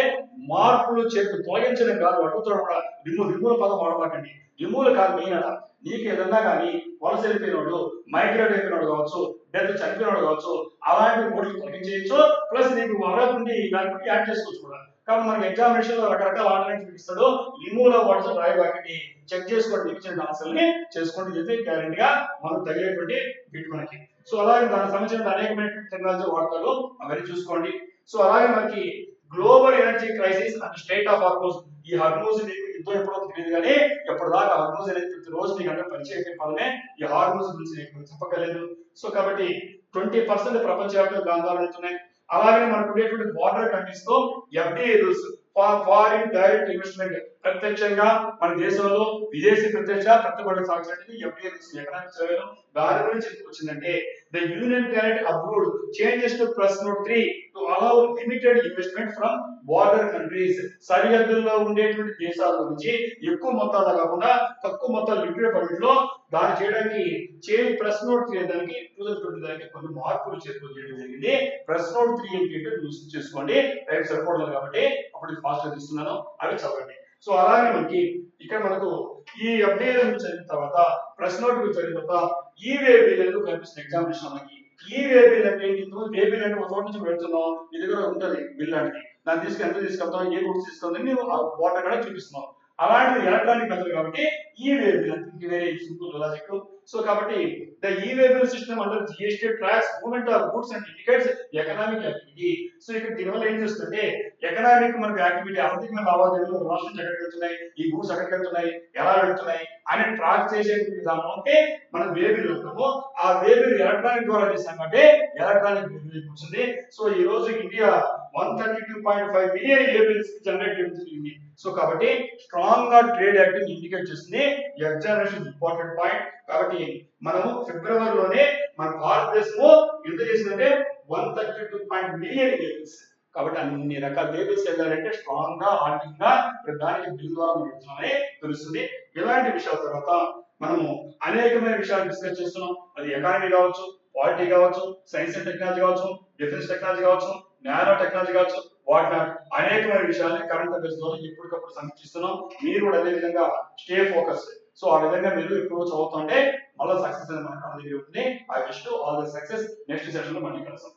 మార్పులు తొలగించడం కాదు, అడుగుతాడు కూడా రిమూవ్ పదం వాడమాకండి, రిమూవ్ కాదు మెయిన్ అలా. నీకు ఏదన్నా కానీ వలస వెళ్ళిపోయినోడు, మైగ్రేట్ అయిపోయినోడు కావచ్చు, డెత్ చనిపోయినోడు కావచ్చు, అలాంటి ఓట్లు తొలగించేయచ్చు. ప్లస్ నీకు అర్హత ఉండి దాని బట్టి యాడ్ చేసుకోవచ్చు కూడా. కాబట్టి మనకి ఎగ్జామినేషన్ లో రకరకాల ఆల్టర్నేటివ్ ఇస్తాడు, రిమూవ్ లో వాట్స్ రాయబాకి చెక్ చేసుకోండి, ఇచ్చిన ఆన్సర్ని చేసుకోండి, చెప్పి గ్యారెంటీగా మనకు తగిలేటువంటి బిట్ మనకి. సో అలాగే దానికి సంబంధించిన అనేకమైన టెక్నాలజీ వాడతారు, అవన్నీ చూసుకోండి. సో అలాగే మనకి global energy crisis and state of Hormuz. ఈ హార్మోజ్ మీకు యుద్ధం ఎప్పుడో తెలియదు కానీ ఎప్పటిదాకా హార్మోజ్ అనేది ప్రతి రోజు మీకు అంటే పరిచయం అయిపోయిన పదమే. ఈ హార్మోజ్ గురించి మీకు చెప్పగలేదు. సో కాబట్టి 20% ప్రపంచవ్యాప్తంగా ఆందోళన అవుతున్నాయి. అలాగే మనకు ఉండేటువంటి బార్డర్ కంట్రీస్ తో FDI rules, foreign direct investment, ప్రత్యక్షంగా మన దేశంలో విదేశీ ప్రత్యక్ష పెట్టుబడులకు సాధించినట్టు FDI రూల్స్ ఎకనామిక్ సర్వేలో దాని గురించి వచ్చిందంటే the union carrot approved changes to plus note 3 to allow limited investment from border countries. సరిహద్దుల్లో ఉండేటువంటి దేశాల నుంచి ఎక్కువ మొత్తాల్లో కాకుండా తక్కువ మొత్తాలు లిమిటెడ్ పరిధిలో దాన్ని చేయడానికి ప్లస్ నోట్ 3 దానికి 2020 దానికి కొన్ని మార్పులు చేర్పులు చేయడం జరిగింది. ప్లస్ నోట్ 3 ఏంటంటే చూసి చేసుకోండి, టైం సరిపోవడం కాబట్టి అప్పుడు ఫాస్ట్ గా తీస్తున్నాను, అవి చదవండి. సో అలాగే మనకి ఇక్కడ మనకు ఈ అప్డేట్ చదివిన తర్వాత ప్రెస్ నోట్ చదివిన తర్వాత ఈ వే బిల్ కనిపిస్తుంది ఎగ్జామినేషన్ మనకి. ఈ వే బిల్ అంటే ఏంటి, వే బిల్ అంటే ఒక చోట నుంచి పెడుతున్నాం, మీ దగ్గర ఉంటది బిల్ అంటే దాన్ని ఎంత తీసుకెళ్తాం, ఏ గుడ్స్ తీసుకెళ్తాం మేము వాటర్ కూడా చూపిస్తున్నాం. అలాంటిది ఎలక్ట్రానిక్ మెథడ్ కాబట్టి ఈ వే బిల్ అంటే వెరీ సింపుల్ లాజిక్. సో కాబట్టి ద ఈ way bill system under GST tracks movement of goods and indicates economic activity. So ఇక్కడ దీనివల్ల ఏం చేస్తుంటే ఎకనామిక్ మనకి యాక్టివిటీ, ఆర్థిక లావాదేవీలు రాష్ట్రం ఎక్కడికి వెళ్తున్నాయి, ఈ గూడ్స్ ఎక్కడికి వెళ్తున్నాయి, ఎలా వెళ్తున్నాయి అని ట్రాక్ చేసే విధానం అంటే మనం వేబిల్ ఉంటాము. ఆ వేబిల్ ఎలక్ట్రానిక్ ద్వారా చేసామంటే ఎలక్ట్రానిక్ వేబిల్ వచ్చింది. సో ఈ రోజు ఇండియా 132.5 మిలియన్ లేబుల్స్ జనరేట్ చేయడం జరిగింది. సో కాబట్టి స్ట్రాంగ్ గా ట్రేడ్ యాక్ట్ ఇండికేట్ చేస్తుంది. ఈ ఎగ్జామినేషన్ ఇంపార్టెంట్ పాయింట్. కాబట్టి మనము ఫిబ్రవరిలోనే మన భారతదేశము ఎంత చేసిందంటే 132 మిలియన్ లేబుల్స్. కాబట్టి అన్ని రకాల లేబుల్స్ వెళ్ళాలంటే స్ట్రాంగ్ గా ఆర్థికంగా దానికి బిల్ ద్వారా మనం తెలుస్తుంది. ఇలాంటి విషయాల తర్వాత మనము అనేకమైన విషయాలు డిస్కస్ చేస్తున్నాం. అది ఎకానమీ కావచ్చు, పాలిటీ కావచ్చు, సైన్స్ అండ్ టెక్నాలజీ కావచ్చు, డిఫెన్స్ టెక్నాలజీ కావచ్చు, నానో టెక్నాలజీ కావచ్చు, వాట్ అనేకమైన విషయాన్ని కరెంట్ అఫైర్స్ ద్వారా ఎప్పటికప్పుడు సమీక్షిస్తున్నాం. మీరు కూడా అదే విధంగా స్టే ఫోకస్. సో ఆ విధంగా మీరు ఎప్పుడు చదువుతుంటే మళ్ళీ సక్సెస్ అనేది మనకు అవుతుంది. I wish to all the success. Next session లో మళ్ళీ కలుస్తాం.